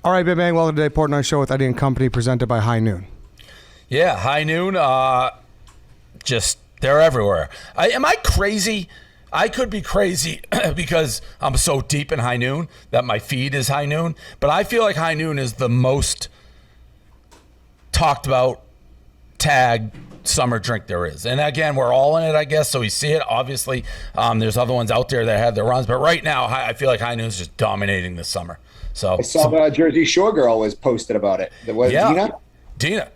All right, Big Bang, welcome to today Portnoy Show with Eddie and Company, presented by High Noon. Yeah, High Noon, just, they're everywhere. Am I crazy? I could be crazy because I'm so deep in High Noon that my feed is High Noon, but I feel like High Noon is the most talked about tag summer drink there is. And again, we're all in it, I guess, so we see it. Obviously, there's other ones out there that have their runs, but right now, I feel like High Noon is just dominating this summer. So I saw the Jersey Shore girl was posted about it. Dina.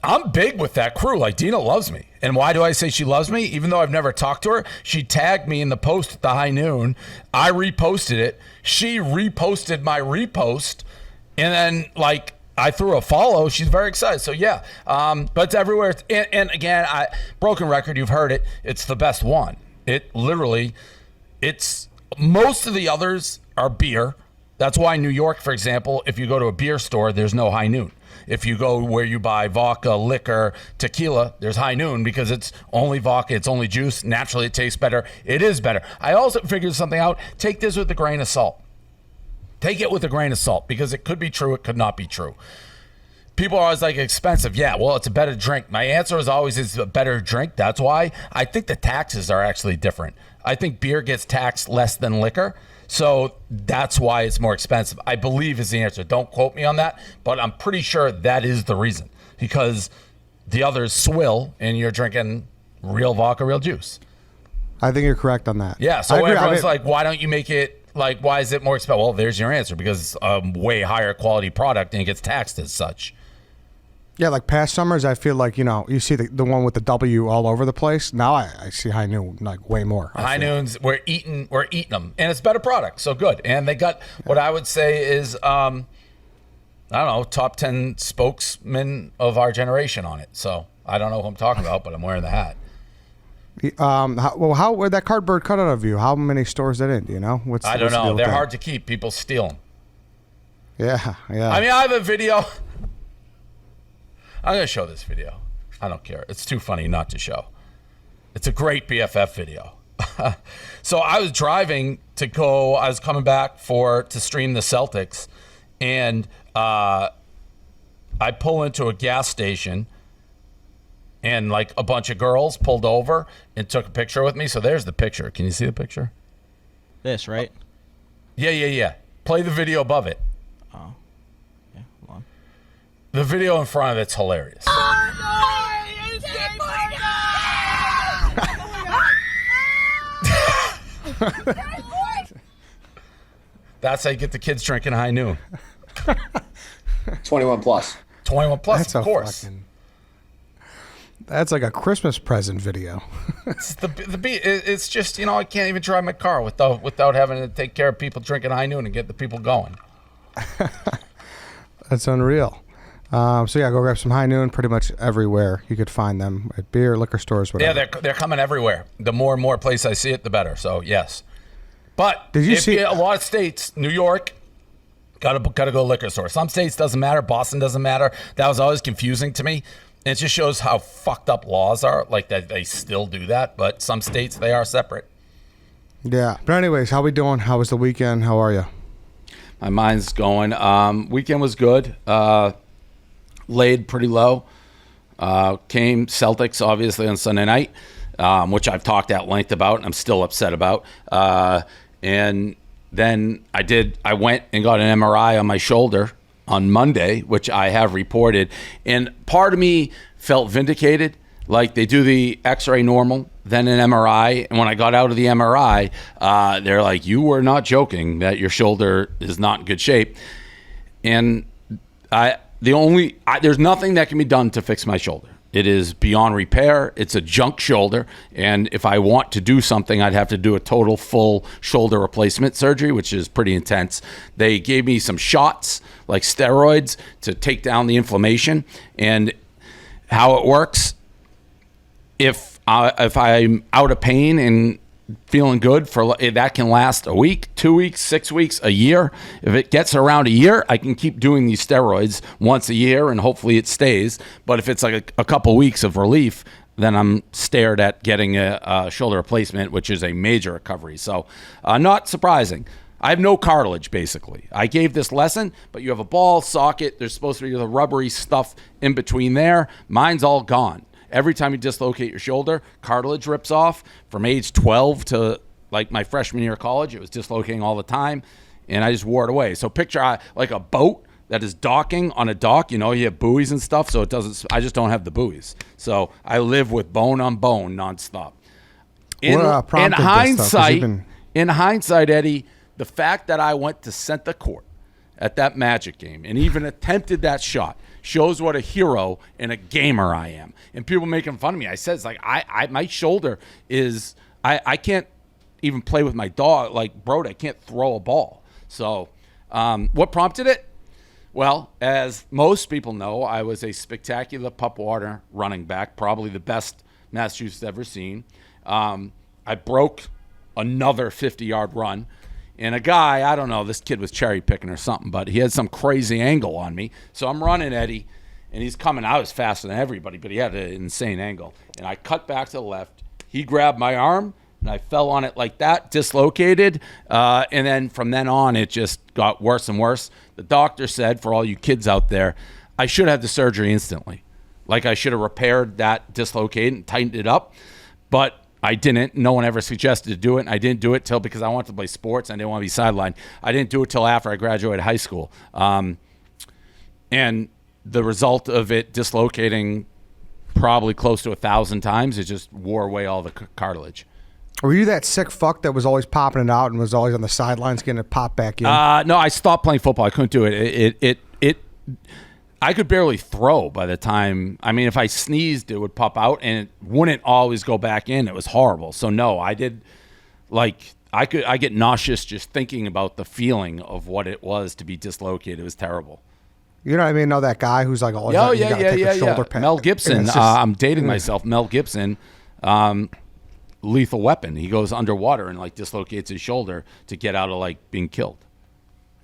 I'm big with that crew. Like, Dina loves me. And why do I say she loves me? Even though I've never talked to her, she tagged me in the post at the High Noon. I reposted it. She reposted my repost. And then, like, I threw a follow. She's very excited. So, yeah. But it's everywhere. And again, broken record, you've heard it. It's the best one. It's most of the others are beer. That's why New York, for example, if you go to a beer store, there's no High Noon. If you go where you buy vodka, liquor, tequila, there's High Noon because it's only vodka, it's only juice. Naturally, it tastes better. It is better. I also figured something out. Take this with a grain of salt. Take it with a grain of salt because it could be true, it could not be true. People are always like, expensive. Yeah, well, it's a better drink. My answer is always it's a better drink. That's why I think the taxes are actually different. I think beer gets taxed less than liquor. So that's why it's more expensive, I believe, is the answer. Don't quote me on that, but I'm pretty sure that is the reason because the others swill and you're drinking real vodka, real juice. I think you're correct on that. Yeah, so everyone's like, why don't you make it, like, why is it more expensive? Well, there's your answer because it's a way higher quality product and it gets taxed as such. Yeah, like past summers, I feel like, you see the one with the W all over the place. Now I see High Noon like way more. High Noons, we're eating them, and it's a better product, so good. And they got what I would say is, I don't know, top 10 spokesmen of our generation on it. So I don't know who I'm talking about, but I'm wearing the hat. Where'd that cardboard cutout of you? How many stores that in? Do you know? I don't know. They're hard to keep. People steal them. Yeah. I mean, I have a video. I'm going to show this video. I don't care. It's too funny not to show. It's a great BFF video. So I was driving I was coming back to stream the Celtics, and I pull into a gas station, and like a bunch of girls pulled over and took a picture with me. So there's the picture. Can you see the picture? This, right? Yeah. Play the video above it. Oh. Yeah, hold on. The video in front of it's hilarious. That's how you get the kids drinking High Noon. 21 plus. 21 plus, That's of course. That's like a Christmas present video. It's just, I can't even drive my car without having to take care of people drinking High Noon and get the people going. That's unreal. So yeah, go grab some High Noon pretty much everywhere. You could find them at beer, liquor stores, whatever. Yeah, they're coming everywhere. The more and more places I see it, the better. So yes. But Did you see a lot of states, New York, gotta go to liquor store. Some states doesn't matter. Boston doesn't matter. That was always confusing to me. And it just shows how fucked up laws are, like that they still do that. But some states, they are separate. Yeah. But anyways, how we doing? How was the weekend? How are you? My mind's going. Weekend was good. Laid pretty low. Came Celtics, obviously, on Sunday night, which I've talked at length about and I'm still upset about. And then I went and got an MRI on my shoulder on Monday, which I have reported. And part of me felt vindicated. Like, they do the x-ray normal, then an MRI. And when I got out of the MRI, they're like, you were not joking that your shoulder is not in good shape. And there's nothing that can be done to fix my shoulder. It is beyond repair. It's a junk shoulder. And if I want to do something, I'd have to do a total full shoulder replacement surgery, which is pretty intense. They gave me some shots, like steroids, to take down the inflammation. And how it works, if I'm out of pain and feeling good, that can last a week, 2 weeks, 6 weeks, a year. If it gets around a year, I can keep doing these steroids once a year and hopefully it stays. But if it's like a couple weeks of relief, then I'm stared at getting a shoulder replacement, which is a major recovery. So not surprising. I have no cartilage, basically. I gave this lesson, but you have a ball, socket. There's supposed to be the rubbery stuff in between there. Mine's all gone. Every time you dislocate your shoulder, cartilage rips off. From age 12 to like my freshman year of college, it was dislocating all the time, and I just wore it away. So picture like a boat that is docking on a dock. You know, you have buoys and stuff, so it doesn't. I just don't have the buoys. So I live with bone on bone nonstop. In hindsight, Eddie, the fact that I went to center court at that Magic game and even attempted that shot shows what a hero and a gamer I am. And people making fun of me. I said, it's like, my shoulder is, I can't even play with my dog. Like, bro, I can't throw a ball. So what prompted it? Well, as most people know, I was a spectacular pup water running back, probably the best Massachusetts ever seen. I broke another 50-yard run. And a guy, I don't know, this kid was cherry picking or something, but he had some crazy angle on me. So I'm running Eddie, and he's coming. I was faster than everybody, but he had an insane angle. And I cut back to the left. He grabbed my arm, and I fell on it like that, dislocated. And then from then on, it just got worse and worse. The doctor said, for all you kids out there, I should have the surgery instantly. Like I should have repaired that dislocate and tightened it up. But I didn't. No one ever suggested to do it. And I didn't do it till because I wanted to play sports. I didn't want to be sidelined. I didn't do it till after I graduated high school. And the result of it dislocating probably close to 1,000 times, it just wore away all the cartilage. Were you that sick fuck that was always popping it out and was always on the sidelines getting it popped back in? No, I stopped playing football. I couldn't do it. I could barely throw by the time. I mean, if I sneezed, it would pop out, and it wouldn't always go back in. It was horrible. So no, I did. Like I get nauseous just thinking about the feeling of what it was to be dislocated. It was terrible. You know what I mean? Know that guy who's like always you gotta take the shoulder pad. Mel Gibson. I'm dating myself. Mel Gibson. Lethal Weapon. He goes underwater and like dislocates his shoulder to get out of like being killed.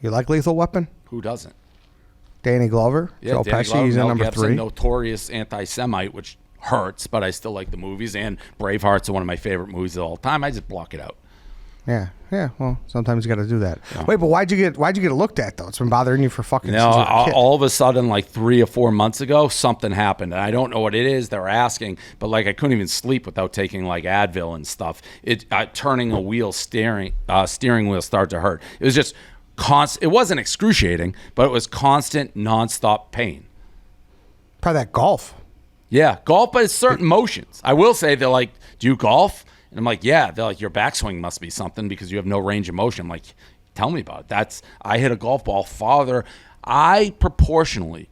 You like Lethal Weapon? Who doesn't? Danny Glover. Yeah, Joe Danny Pesci. Glover, He's in Mel number Gibson, 3. Notorious anti-Semite, which hurts, but I still like the movies. And Braveheart's one of my favorite movies of all time. I just block it out. Yeah. Well, sometimes you got to do that. Yeah. Wait, but why'd you get it looked at though? It's been bothering you for fucking. No, all of a sudden, like 3 or 4 months ago, something happened, and I don't know what it is. They were asking, but like I couldn't even sleep without taking like Advil and stuff. Turning a wheel, steering wheel started to hurt. It was just constant. It wasn't excruciating, but it was constant, nonstop pain. Probably that golf. Yeah, golf, but it's certain motions. I will say they're like, do you golf? And I'm like, yeah. They're like, your backswing must be something because you have no range of motion. I'm like, tell me about it. I hit a golf ball farther. I proportionally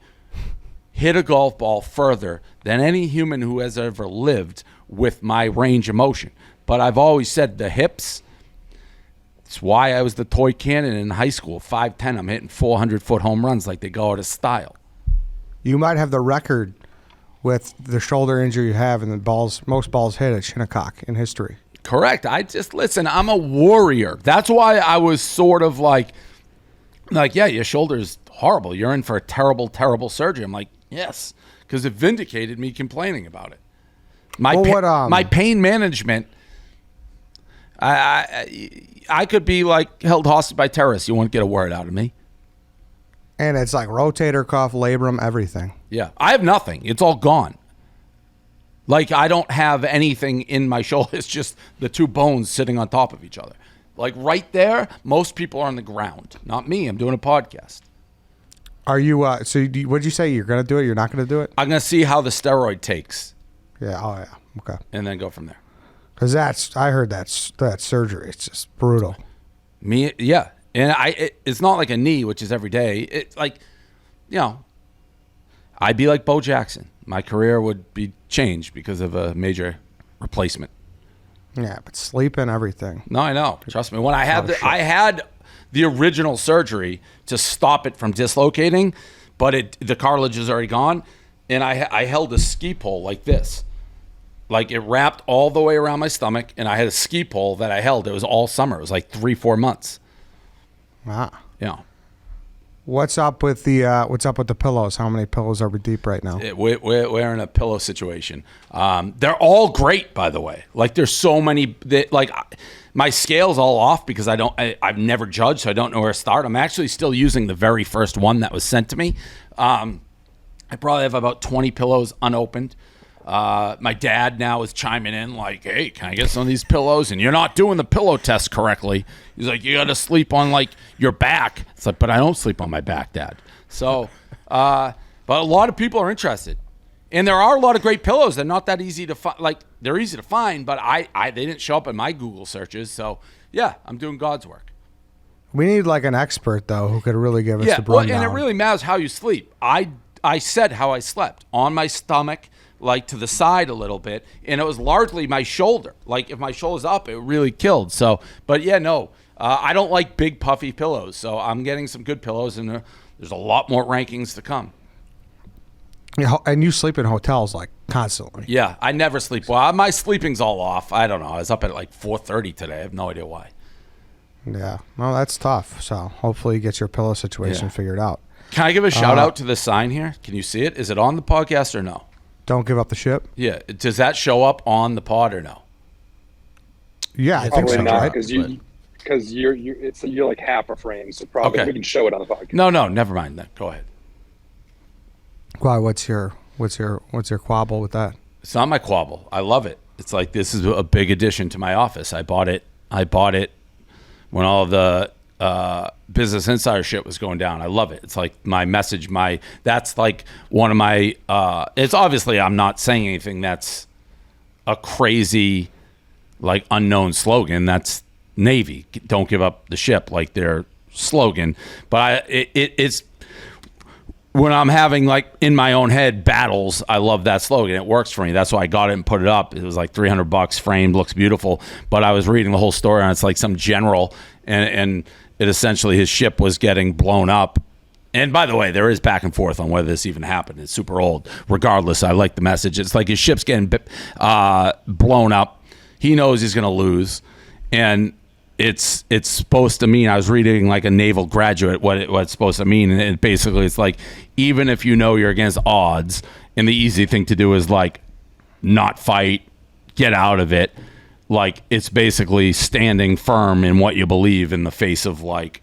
hit a golf ball further than any human who has ever lived with my range of motion. But I've always said the hips. It's why I was the toy cannon in high school. 5'10", I'm hitting 400-foot home runs like they go out of style. You might have the record with the shoulder injury you have and the most balls hit at Shinnecock in history. Correct. Listen, I'm a warrior. That's why I was sort of like, yeah, your shoulder's horrible. You're in for a terrible, terrible surgery. I'm like, yes, because it vindicated me complaining about it. My pain management, I could be like held hostage by terrorists. You won't get a word out of me. And it's like rotator cuff, labrum, everything. Yeah. I have nothing. It's all gone. Like I don't have anything in my shoulder. It's just the 2 bones sitting on top of each other. Like right there, most people are on the ground. Not me. I'm doing a podcast. Are you, what'd you say? You're going to do it? You're not going to do it? I'm going to see how the steroid takes. Yeah. Oh, yeah. Okay. And then go from there. Because I heard that surgery. It's just brutal. Yeah. And it's not like a knee, which is every day. It's like, I'd be like Bo Jackson. My career would be changed because of a major replacement. Yeah, but sleep and everything. No, I know. Trust me. When I had the original surgery to stop it from dislocating, but the cartilage is already gone, and I held a ski pole like this. Like it wrapped all the way around my stomach, and I had a ski pole that I held. It was all summer. It was like 3-4 months. Wow. Yeah. What's up with the pillows? How many pillows are we deep right now? We're in a pillow situation. They're all great, by the way. Like there's so many that like my scale's all off because I've never judged, so I don't know where to start. I'm actually still using the very first one that was sent to me. I probably have about 20 pillows unopened. My dad now is chiming in like, hey, can I get some of these pillows? And you're not doing the pillow test correctly. He's like, you got to sleep on like your back. It's like, but I don't sleep on my back, Dad. So, but a lot of people are interested. And there are a lot of great pillows. They're not that easy to find. Like they're easy to find, but they didn't show up in my Google searches. So yeah, I'm doing God's work. We need like an expert though who could really give us the rundown. And it really matters how you sleep. I said how I slept on my stomach, like to the side a little bit, and it was largely my shoulder. Like if my shoulder's up, it really killed. So, but yeah, no, I don't like big puffy pillows. So I'm getting some good pillows, and there's a lot more rankings to come. Yeah, and you sleep in hotels like constantly. Yeah, I never sleep well. My sleeping's all off. I don't know. I was up at like 4:30 today. I have no idea why. Yeah, well, that's tough. So hopefully you get your pillow situation figured out. Can I give a shout out to the sign here? Can you see it? Is it on the podcast or no? Don't give up the ship. Yeah. Does that show up on the pod or no? Yeah, I think Probably so. not Right? because you're like half a frame, so probably Okay. we can show it on the podcast. No, never mind then. Go ahead. Why? What's your quabble with that? It's not my quabble. I love it. It's like this is a big addition to my office. I bought it when all of the Business Insider shit was going down. I love it. It's like my message. That's like one of my. It's obviously I'm not saying anything that's a crazy, like unknown slogan. That's Navy. Don't give up the ship, like their slogan. But it's. When I'm having like in my own head battles, I love that slogan. It works for me. That's why I got it and put it up. It was like $300 framed, looks beautiful. But I was reading the whole story and it's like some general and it essentially his ship was getting blown up. And by the way, there is back and forth on whether this even happened. It's super old. Regardless, I like the message. It's like his ship's getting blown up. He knows he's going to lose. And it's supposed to mean, I was reading like a naval graduate what it's supposed to mean, and basically it's like even if you know you're against odds and the easy thing to do is like not fight, get out of it, like it's basically standing firm in what you believe in the face of like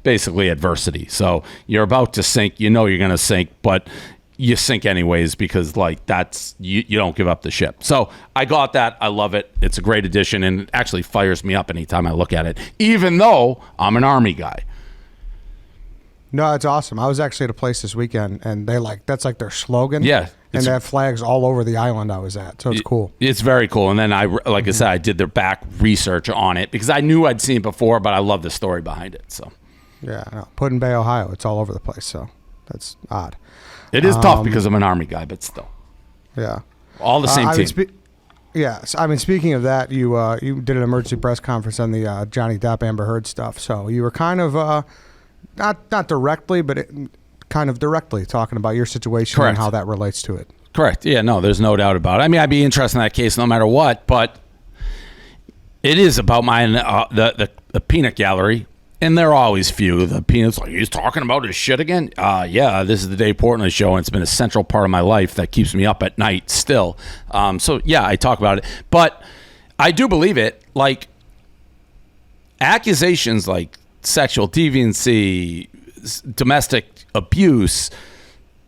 basically adversity. So you're about to sink, you know you're going to sink, but you sink anyways because like that's you don't give up the ship. So I got that. I love it. It's a great addition and it actually fires me up anytime I look at it, even though I'm an Army guy. No, it's awesome. I was actually at a place this weekend and that's like their slogan. Yeah. And they have flags all over the island I was at. So it's cool. It's very cool. And then I said, I did their back research on it because I knew I'd seen it before, but I love the story behind it. So yeah, no, Puddin Bay, Ohio. It's all over the place. So that's odd. It is tough because I'm an Army guy, but still. Yeah. All the same team. I mean, speaking of that, you did an emergency press conference on the Johnny Depp Amber Heard stuff. So you were kind of not directly, but kind of directly talking about your situation. Correct. And how that relates to it. Correct. Yeah, no, there's no doubt about it. I mean, I'd be interested in that case no matter what, but it is about the peanut gallery. And they're always few. The peanuts, like, he's talking about his shit again? Yeah, this is the Dave Portnoy show, and it's been a central part of my life that keeps me up at night still. So, yeah, I talk about it. But I do believe it. Like, accusations like sexual deviancy, domestic abuse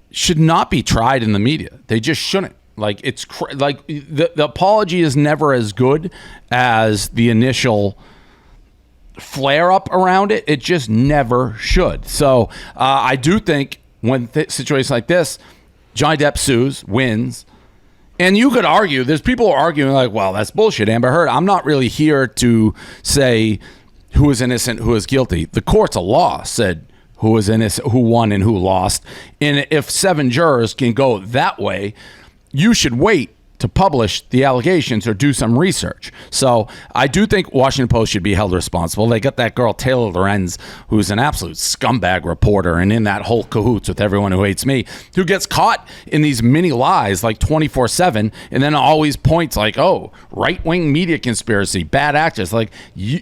should not be tried in the media. They just shouldn't. Like, it's like the apology is never as good as the initial flare up around it. It just never should. So I do think when situations like this, Johnny Depp sues, wins, and you could argue, there's people arguing like, well, that's bullshit, Amber Heard. I'm not really here to say who is innocent, who is guilty. The courts of law said who is innocent, who won and who lost. And if 7 jurors can go that way, you should wait to publish the allegations or do some research. So I do think Washington Post should be held responsible. They got that girl Taylor Lorenz, who's an absolute scumbag reporter and in that whole cahoots with everyone who hates me, who gets caught in these mini lies like 24/7 and then always points like, oh, right-wing media conspiracy, bad actors. Like you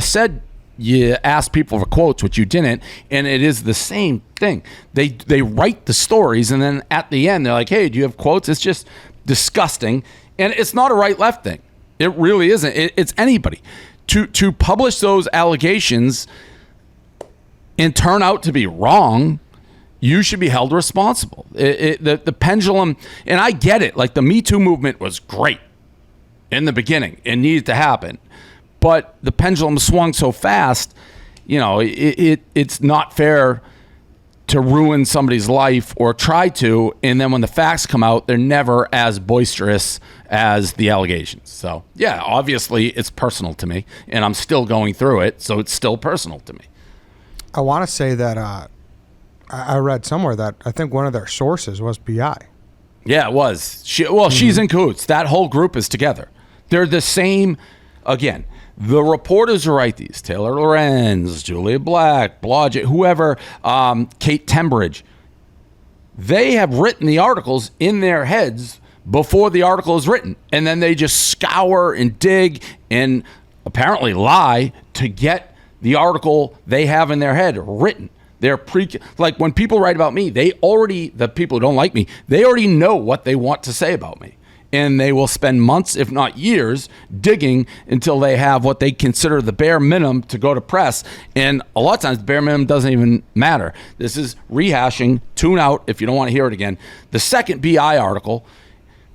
said you ask people for quotes, which you didn't, and it is the same thing. They write the stories, and then at the end, they're like, hey, do you have quotes? It's just disgusting, and it's not a right-left thing. It really isn't. It's anybody. To publish those allegations and turn out to be wrong, you should be held responsible. The pendulum, and I get it, like the Me Too movement was great in the beginning. It needed to happen. But the pendulum swung so fast, it's not fair to ruin somebody's life or try to, and then when the facts come out, they're never as boisterous as the allegations. So, yeah, obviously it's personal to me, and I'm still going through it, so it's still personal to me. I want to say that I read somewhere that I think one of their sources was BI. Yeah, it was. She's in cahoots. That whole group is together. They're the same, again. The reporters who write these, Taylor Lorenz, Julia Black, Blodgett, whoever, Kate Tembridge, they have written the articles in their heads before the article is written. And then they just scour and dig and apparently lie to get the article they have in their head written. They're like when people write about me, the people who don't like me, they already know what they want to say about me. And they will spend months, if not years, digging until they have what they consider the bare minimum to go to press. And a lot of times, the bare minimum doesn't even matter. This is rehashing. Tune out if you don't want to hear it again. The second BI article,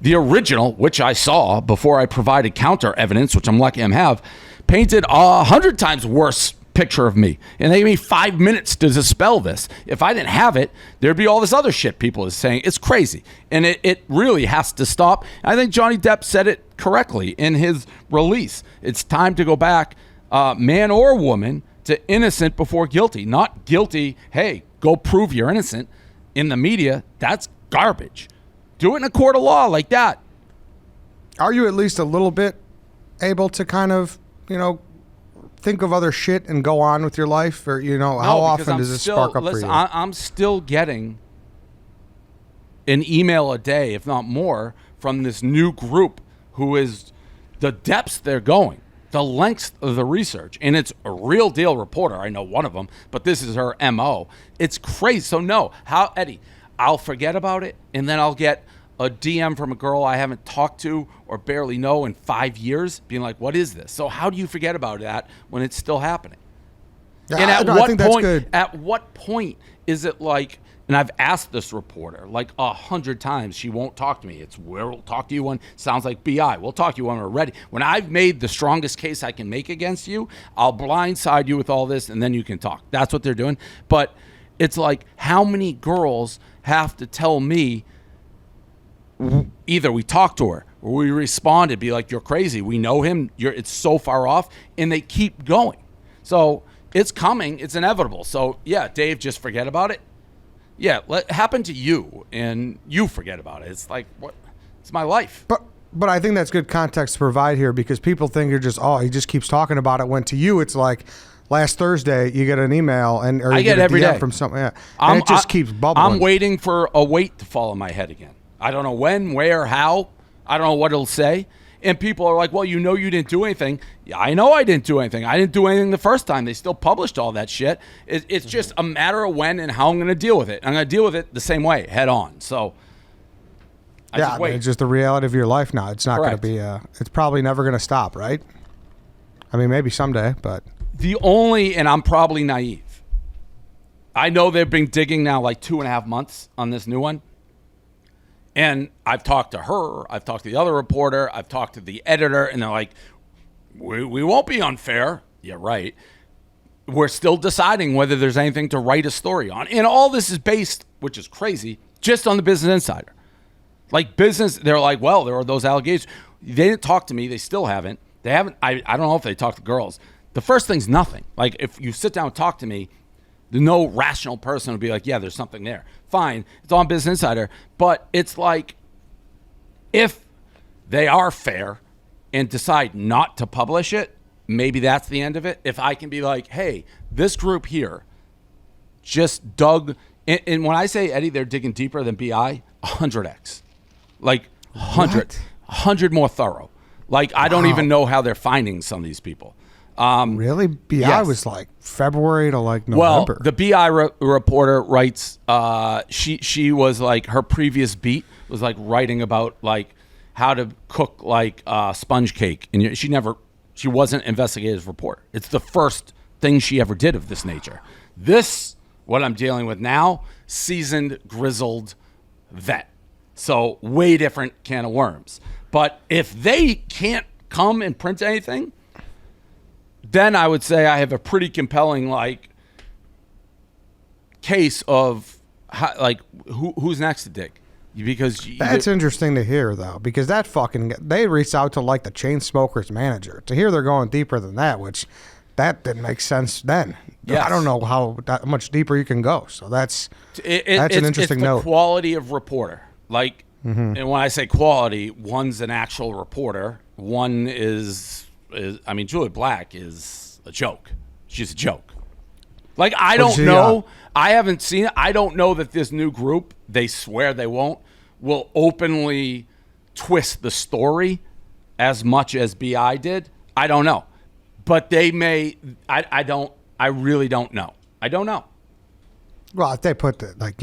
the original, which I saw before I provided counter evidence, which I'm lucky I have, painted 100 times worse picture of me, and they gave me 5 minutes to dispel this. If I didn't have it, there'd be all this other shit people is saying. It's crazy, and it really has to stop. I think Johnny Depp said it correctly in his release. It's time to go back, man or woman, to innocent before guilty. Not guilty, hey, go prove you're innocent. In the media, that's garbage. Do it in a court of law like that. Are you at least a little bit able to kind of, think of other shit and go on with your life? Or, how often does this spark up for you? I'm still getting an email a day, if not more, from this new group who is the depths they're going, the lengths of the research. And it's a real deal reporter. I know one of them, but this is her MO. It's crazy. So no, Eddie, I'll forget about it, and then I'll get a DM from a girl I haven't talked to or barely know in 5 years being like, what is this? So how do you forget about that when it's still happening? Yeah, and at what point is it like, and I've asked this reporter like 100 times, she won't talk to me. We'll talk to you when sounds like BI. We'll talk to you when we're ready. When I've made the strongest case I can make against you, I'll blindside you with all this and then you can talk. That's what they're doing. But it's like, how many girls have to tell me, either we talked to her or we responded, be like, you're crazy, we know him, it's so far off, and they keep going. So it's coming, it's inevitable. So yeah, Dave, just forget about it. Yeah, let it happen to you and you forget about it. It's like, what? It's my life. But I think that's good context to provide here, because people think you're just, he just keeps talking about it, when to you it's like, last Thursday you get an email or you I get a every DM day from something, and it just keeps bubbling. I'm waiting for a weight to fall on my head again. I don't know when, where, how. I don't know what it'll say. And people are like, well, you didn't do anything. Yeah, I know I didn't do anything. I didn't do anything the first time. They still published all that shit. It's just a matter of when and how I'm going to deal with it. I'm going to deal with it the same way, head on. So, just wait. It's just the reality of your life now. It's not going to be, it's probably never going to stop, right? I mean, maybe someday, but. And I'm probably naive. I know they've been digging now like 2.5 months on this new one. And I've talked to her, I've talked to the other reporter, I've talked to the editor, and they're like, we won't be unfair. Yeah, right. We're still deciding whether there's anything to write a story on. And all this is based, which is crazy, just on the Business Insider. Like business, they're like, well, there are those allegations. They didn't talk to me. They still haven't. They haven't. I don't know if they talked to girls. The first thing's nothing. Like if you sit down and talk to me, no rational person would be like, yeah, there's something there. Fine, it's on Business Insider. But it's like, if they are fair and decide not to publish it, maybe that's the end of it. If I can be like, hey, this group here just dug, and when I say, Eddie, they're digging deeper than BI, 100x. Like 100 more thorough. Like I don't even know how they're finding some of these people. Really? BI Yes. was like February to like Well, November. the BI reporter writes. She was like, her previous beat was like writing about like how to cook like sponge cake, and she wasn't an investigative reporter. It's the first thing she ever did of this nature. This, what I'm dealing with now, seasoned, grizzled vet. So way different can of worms. But if they can't come and print anything, then I would say I have a pretty compelling like case of how, like who's next to Dick, because That's interesting to hear though, because that they reached out to like the chain smokers manager. To hear they're going deeper than that, which that didn't make sense then. Yes. I don't know how much deeper you can go. So that's an interesting it's note. the quality of reporter. Like, and when I say quality, one's an actual reporter. One is I mean, Julia Black is a joke. She's a joke. Like, I don't know. I haven't seen it. I don't know that this new group, they swear they will openly twist the story as much as BI did. I don't know. But they may. I really don't know. I don't know. Well, if they put like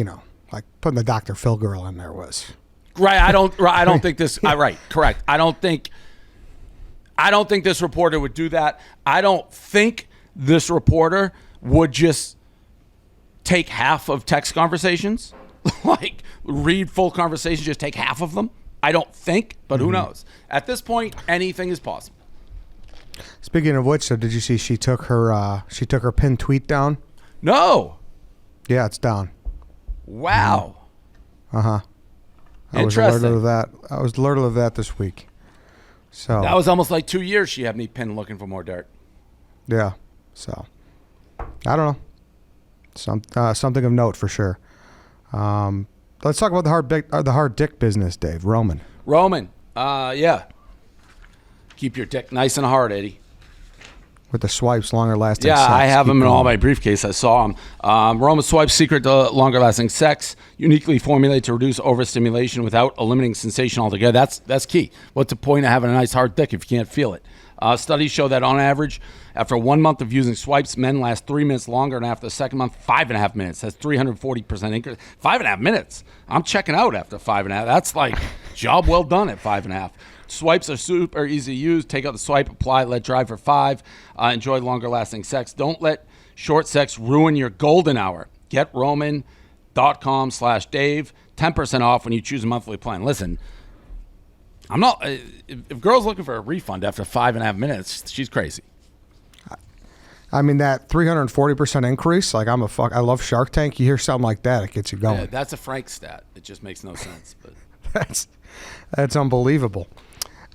putting the Dr. Phil girl in there was Right. I don't think this. Right. Correct. I don't think this reporter would do that. I don't think this reporter would just take half of text conversations, like read full conversations, just take half of them. I don't think, but who knows? At this point, anything is possible. Speaking of which, so did you see she took her pinned tweet down? No. Yeah, it's down. Wow. I was Interesting. alerted of that. I was alerted of that this week. So That was almost like 2 years she had me pinned looking for more dirt. yeah. So I don't know. Something of note for sure. Let's talk about the hard dick business, Dave. Roman. Yeah. Keep your dick nice and hard, Eddie. With the swipes, longer lasting Yeah, sex. I have Keep them in all going. my briefcase. I saw them. Roman Swipe's secret to longer-lasting sex, uniquely formulated to reduce overstimulation without eliminating sensation altogether. That's key. What's the point of having a nice hard dick if you can't feel it? Studies show that on average, after 1 month of using swipes, men last 3 minutes longer, and after the second month, 5.5 minutes. That's 340% increase. 5.5 minutes. I'm checking out after 5.5. That's like job well done at 5.5. Swipes are super easy to use. Take out the swipe, apply, let dry for 5. Enjoy longer lasting sex. Don't let short sex ruin your golden hour. Get Roman.com/Dave. 10% off when you choose a monthly plan. Listen, I'm not. If girl's looking for a refund after 5.5 minutes, she's crazy. I mean, that 340% increase, like I love Shark Tank. You hear something like that, it gets you going. Yeah, that's a Frank stat. It just makes no sense. But That's unbelievable.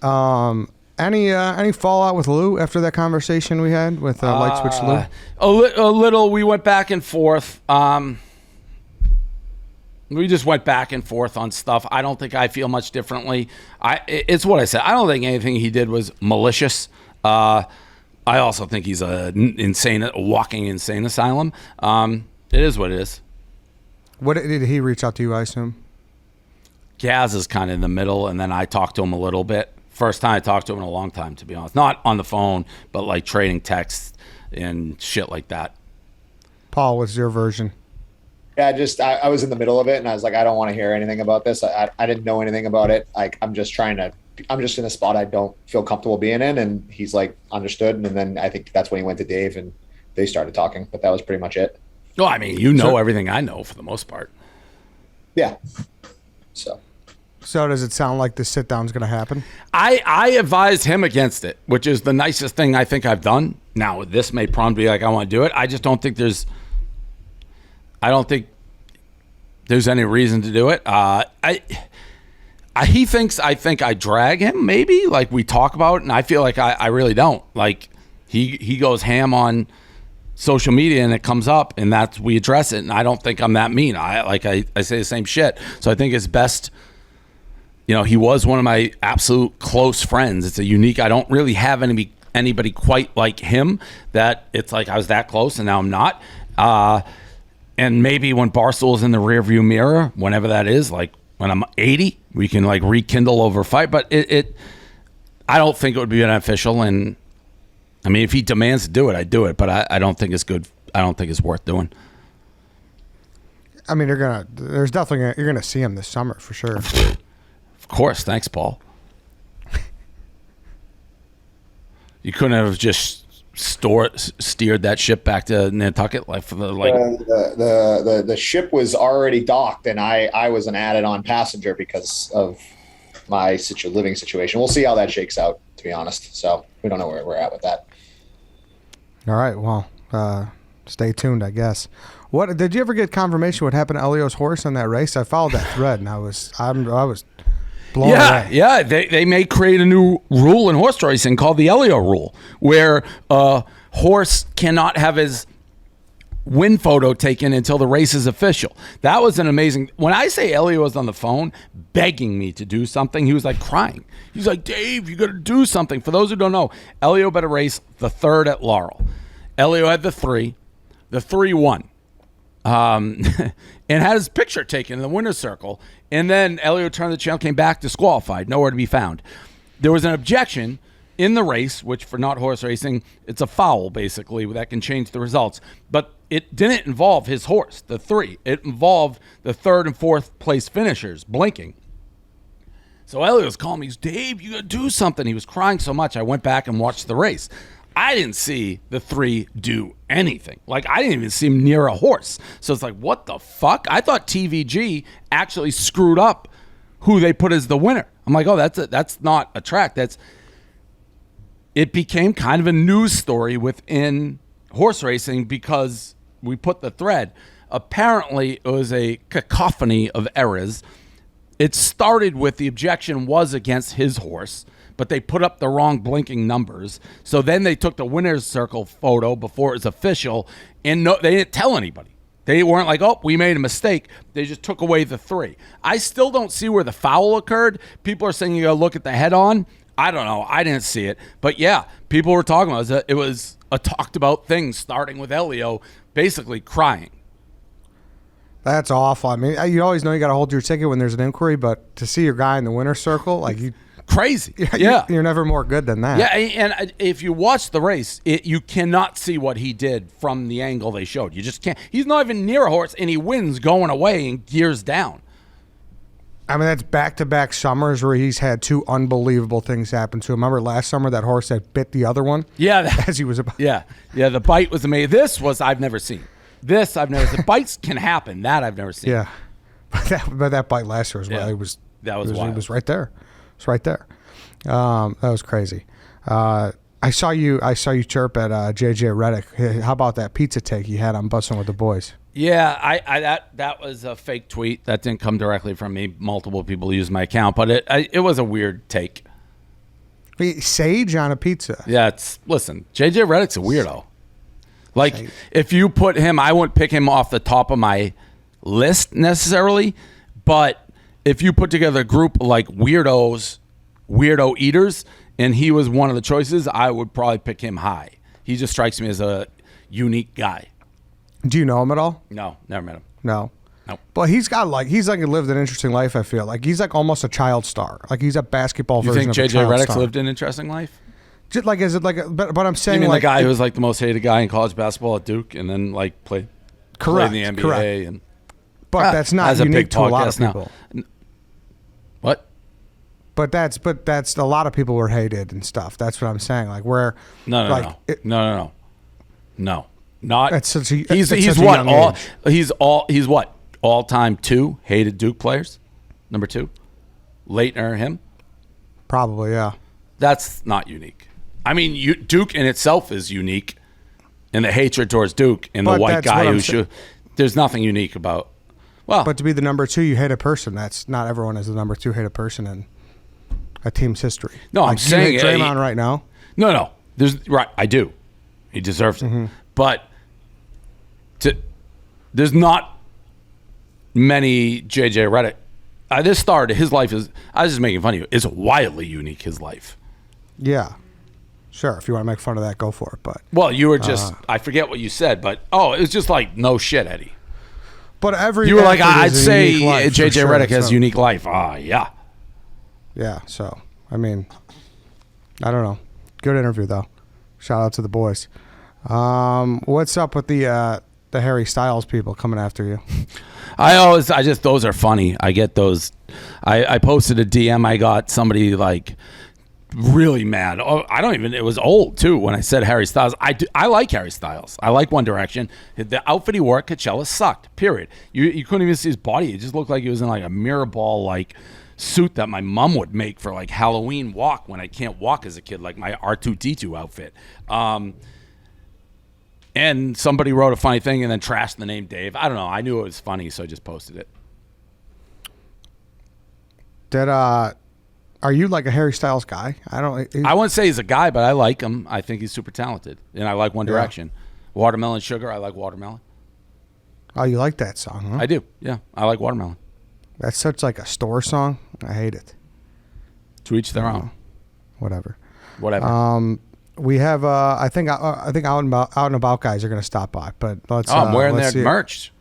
Any fallout with Lou after that conversation we had with Light Switch Lou? A little. We went back and forth. We just went back and forth on stuff. I don't think I feel much differently. It's what I said. I don't think anything he did was malicious. I also think he's a walking insane asylum. It is what it is. What did he reach out to you? I assume. Gaz is kind of in the middle, and then I talked to him a little bit. First time I talked to him in a long time, to be honest. Not on the phone, but like trading texts and shit like that. Paul, what's your version? Yeah, I was in the middle of it, and I was like, I don't want to hear anything about this. I didn't know anything about it. Like, I'm just in a spot I don't feel comfortable being in, and he's like understood. And then I think that's when he went to Dave, and they started talking. But that was pretty much it. Well, I mean, you know everything I know for the most part. Yeah. So does it sound like this sit down is going to happen? I advised him against it, which is the nicest thing I think I've done. Now, this may prompt me like I want to do it. I just don't think there's any reason to do it. He thinks I think I drag him, maybe, like we talk about it, and I feel like I really don't. Like he goes ham on social media and it comes up and we address it, and I don't think I'm that mean. I say the same shit. So I think it's best. He was one of my absolute close friends. It's a unique. I don't really have anybody quite like him that it's like I was that close and now I'm not. And maybe when Barstool's in the rearview mirror, whenever that is, like when I'm 80, we can like rekindle over a fight. But I don't think it would be beneficial. And I mean, if he demands to do it, I'd do it, but I don't think it's good. I don't think it's worth doing. I mean, you're gonna see him this summer for sure. Of course. Thanks, Paul. You couldn't have just steered that ship back to Nantucket the ship was already docked, and I was an added-on passenger because of my living situation. We'll see how that shakes out, to be honest. So we don't know where we're at with that. All right. Well, stay tuned, I guess. What did you ever get confirmation what happened to Elio's horse on that race? I followed that thread, and I was blown away. Yeah. They may create a new rule in horse racing called the Elio rule, where a horse cannot have his win photo taken until the race is official. That was an amazing. When I say Elio was on the phone begging me to do something, he was like crying. He's like, Dave, you got to do something. For those who don't know, Elio bet a race the 3rd at Laurel. Elio had the 3. The 3 won. And had his picture taken in the winner's circle. And then Elio turned the channel, came back disqualified, nowhere to be found. There was an objection in the race, which for not horse racing, it's a foul, basically, that can change the results. But it didn't involve his horse, the 3. It involved the 3rd and 4th place finishers blinking. So Elliot was calling me, Dave, you got to do something. He was crying so much, I went back and watched the race. I didn't see the 3 do anything. Like, I didn't even see him near a horse. So it's like, what the fuck? I thought TVG actually screwed up who they put as the winner. I'm like, oh, that's not a track. It became kind of a news story within horse racing because we put the thread. Apparently, it was a cacophony of errors. It started with the objection was against his horse, but they put up the wrong blinking numbers. So then they took the winner's circle photo before it was official, and they didn't tell anybody. They weren't like, oh, we made a mistake. They just took away the 3. I still don't see where the foul occurred. People are saying you got to look at the head-on. I don't know. I didn't see it. But, yeah, people were talking about it. It was a talked-about thing, starting with Elio basically crying. That's awful. I mean, you always know you got to hold your ticket when there's an inquiry, but to see your guy in the winner's circle, like you... Crazy. Yeah. You're never more good than that. Yeah, and if you watch the race, you cannot see what he did from the angle they showed. You just can't. He's not even near a horse, and he wins going away and gears down. I mean, that's back-to-back summers where he's had 2 unbelievable things happen to him. Remember last summer, that horse that bit the other one? Yeah. As he was about. Yeah, the bite was amazing. This was I've never seen. The bites can happen. That I've never seen. Yeah. But that bite last year as well. Yeah. It was right there. It's right there. That was crazy. I saw you chirp at JJ Redick. Hey, how about that pizza take you had on Bussin' with the Boys? Yeah, that was a fake tweet. That didn't come directly from me. Multiple people used my account, but it was a weird take. Sage on a pizza. Yeah, listen, JJ Redick's a weirdo. Like, if you put him, I wouldn't pick him off the top of my list necessarily, but if you put together a group like weirdo eaters, and he was one of the choices, I would probably pick him high. He just strikes me as a unique guy. Do you know him at all? No, never met him. No. Nope. But he's lived an interesting life, I feel. Like, he's like almost a child star. Like, he's a basketball version of a child star. You think JJ Redick's lived an interesting life? Just like, is it like, but I'm saying, you mean like, the guy who was like the most hated guy in college basketball at Duke, and then like played in the NBA, correct. and but that's not unique to a lot of now. people. What? But that's a lot of people were hated and stuff. That's what I'm saying. Like, where no, not. That's such a, he's such what a he's what all-time 2 hated Duke players. Number 2, Leitner, him. Probably, yeah. That's not unique. I mean, Duke in itself is unique, and the hatred towards Duke and the white guy who should. There's nothing unique about. Well, but to be the number 2, you hate a person. That's not everyone is the number 2 hated person in a team's history. No, like, I'm saying you hate Draymond right now. No. I do. He deserves it. Mm-hmm. But there's not many JJ Redick. This started. His life is. I was just making fun of you. It's wildly unique. His life. Yeah. Sure, if you want to make fun of that, go for it. But you were just I forget what you said, but it was just like no shit, Eddie. But you were like, I'd say JJ Redick has so. a unique life. Yeah. Yeah, so I mean, I don't know. Good interview though. Shout out to the boys. What's up with the Harry Styles people coming after you? Those are funny. I get those. I posted a DM. I got somebody like really mad. It was old too when I said Harry Styles. I like Harry Styles. I like One Direction. The outfit he wore at Coachella sucked, period. You couldn't even see his body. It just looked like he was in like a mirror ball like suit that my mom would make for like Halloween walk when I can't walk as a kid, like my R2D2 outfit. And somebody wrote a funny thing and then trashed the name Dave. I don't know. I knew it was funny, so I just posted it. Are you like a Harry Styles guy? I wouldn't say he's a guy, but I like him. I think he's super talented, and I like One Direction. Watermelon Sugar, I like Watermelon. Oh, you like that song, huh? I do. Yeah, I like Watermelon. That's such like a store song. I hate it. To each their own. Whatever. We have I think out and about guys are going to stop by, but let's. I'm wearing their merch.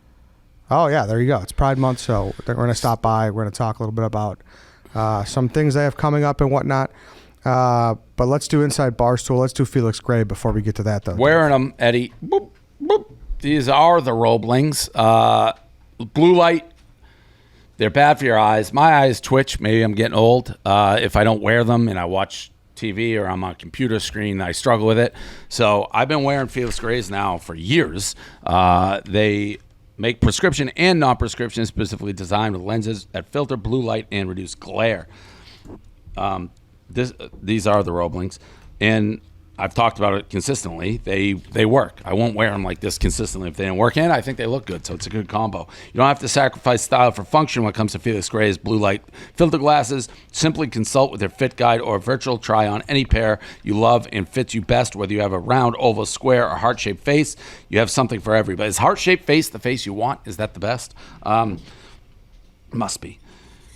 Oh yeah, there you go. It's Pride Month, so we're going to stop by. We're going to talk a little bit about some things they have coming up and whatnot. But let's do Inside Barstool. Let's do Felix Gray before we get to that, though. Wearing them, Eddie. Boop, boop. These are the Roblings. Blue light. They're bad for your eyes. My eyes twitch. Maybe I'm getting old. If I don't wear them and I watch TV or I'm on a computer screen, I struggle with it. So I've been wearing Felix Grays now for years. They make prescription and non-prescription specifically designed with lenses that filter blue light and reduce glare. These are the Roblings, and I've talked about it consistently. They work. I won't wear them like this consistently if they didn't work, and I think they look good, so it's a good combo. You don't have to sacrifice style for function when it comes to Felix Gray's blue light filter glasses. Simply consult with their fit guide or virtual try on any pair you love and fits you best, whether you have a round, oval, square, or heart-shaped face. You have something for everybody. Is heart-shaped face the face you want? Is that the best? Must be.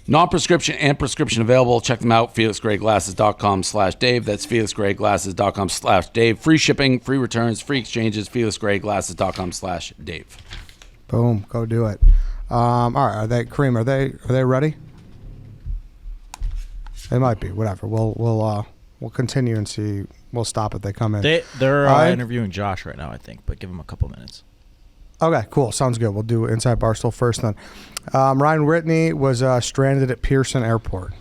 Non-prescription and prescription available. Check them out, felixgrayglasses.com/Dave. That's felixgrayglasses.com/Dave. Free shipping, free returns, free exchanges, felixgrayglasses.com/Dave. Boom. Go do it. All right. Kareem, are they ready? They might be. Whatever. We'll continue and see. We'll stop if they come in. They're interviewing Josh right now, I think, but give them a couple minutes. Okay, cool. Sounds good. We'll do Inside Barstool first then. Ryan Whitney was stranded at Pearson Airport.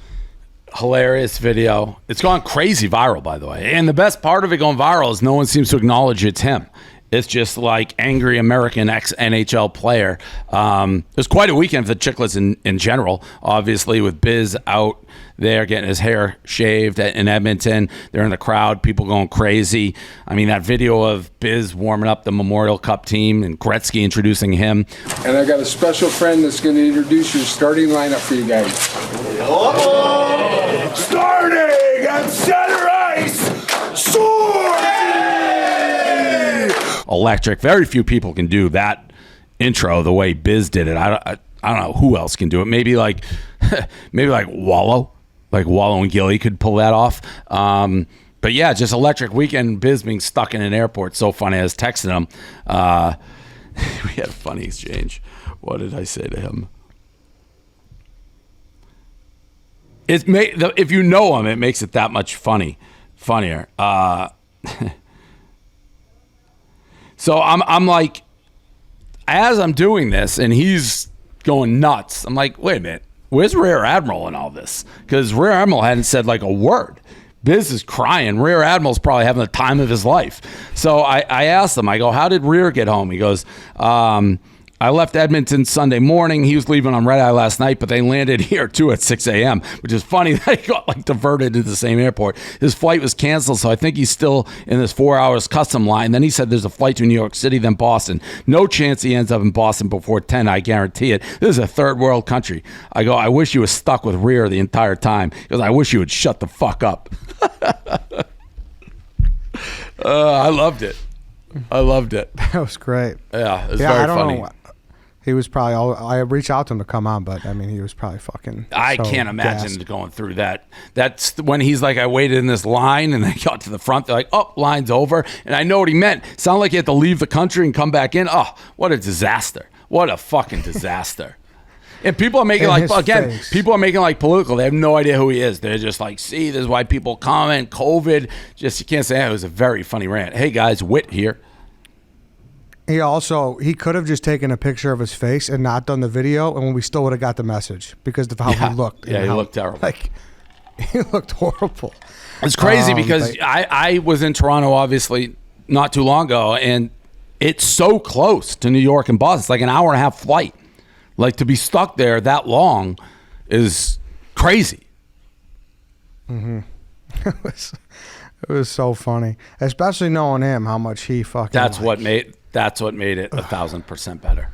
Hilarious video. It's gone crazy viral, by the way. And the best part of it going viral is no one seems to acknowledge it's him. It's just like angry American ex-NHL player. It was quite a weekend for the Chicklets in general. Obviously, with Biz out there getting his hair shaved in Edmonton. They're in the crowd, people going crazy. I mean, that video of Biz warming up the Memorial Cup team and Gretzky introducing him. And I got a special friend that's going to introduce your starting lineup for you guys. Oh! Starting at center ice, Electric. Very few people can do that intro the way Biz did it. I don't know who else can do it. Maybe like Wallow. Like Wallow and Gilly could pull that off. But yeah, just electric weekend. Biz being stuck in an airport. So funny. I was texting him. We had a funny exchange. What did I say to him? If you know him, it makes it that much funnier. So I'm like, as I'm doing this, and he's going nuts. I'm like, wait a minute, where's Rear Admiral in all this? Because Rear Admiral hadn't said like a word. Biz is crying. Rear Admiral's probably having the time of his life. So I asked him, I go, how did Rear get home? He goes, I left Edmonton Sunday morning. He was leaving on red eye last night, but they landed here too at 6 a.m., which is funny that he got like diverted to the same airport. His flight was canceled, so I think he's still in this 4 hours custom line. Then he said there's a flight to New York City, then Boston. No chance he ends up in Boston before 10, I guarantee it. This is a third world country. I go, I wish you was stuck with Rear the entire time, because I wish you would shut the fuck up. I loved it. That was great. Yeah, it was very funny. He was probably I reached out to him to come on, but I mean, he was probably fucking. I can't imagine going through that. That's when he's like, I waited in this line and they got to the front. They're like, oh, line's over. And I know what he meant. Sounded like he had to leave the country and come back in. Oh, what a disaster. What a fucking disaster. And people are making In like, his again, face. people are making like political. They have no idea who he is. They're just like, see, this is why people comment, COVID. Just, you can't say, it was a very funny rant. Hey, guys, Wit here. He could have just taken a picture of his face and not done the video, and we still would have got the message because of how he looked. Yeah, and he how, looked terrible. Like, he looked horrible. It's crazy because but- I was in Toronto, obviously, not too long ago, and it's so close to New York and Boston. It's like an hour and a half flight. Like, to be stuck there that long is crazy. It was so funny, especially knowing him, how much he fucking. That's like, what made it 1,000% better.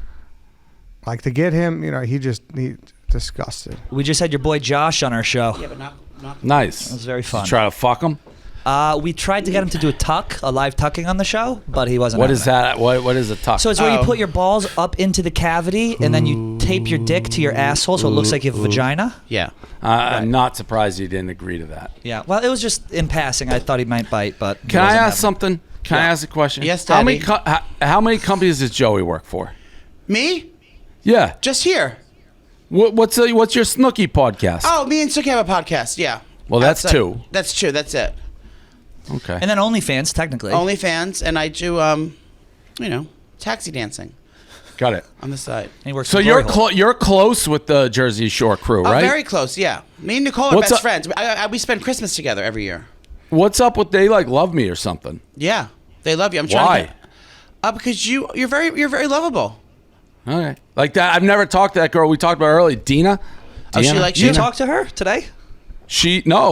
Like, to get him, he disgusted. We just had your boy Josh on our show. Yeah, but not. Nice. It was very Did fun. you try to fuck him? We tried to get him to do a live tucking on the show, but he wasn't. What having is it. that? What is a tuck? So it's where you put your balls up into the cavity and then you tape your dick to your asshole so it looks like you have a vagina. Yeah. I'm not surprised you didn't agree to that. Yeah. Well, it was just in passing. I thought he might bite, but he Can I wasn't ask having it. something? Can I ask a question? Yes, How many Daddy. how many companies does Joey work for? Me? Yeah. Just here. What's your Snooki podcast? Oh, me and Suki have a podcast. Yeah. Well, that's Outside- two. That's true. That's it. Okay. And then OnlyFans, technically. OnlyFans, and I do, taxi dancing Got it. on the side. And he works So for you're Glory Hole. you're close with the Jersey Shore crew, Oh, right? very close. Yeah. Me and Nicole are What's best up- friends. We spend Christmas together every year. What's up with they like love me or something? Yeah. They love you. I'm trying Why? to get, because you're very lovable. Okay. Like that. I've never talked to that girl we talked about earlier, Dina. Oh, she Deanna? likes Did you Dina? talk to her today?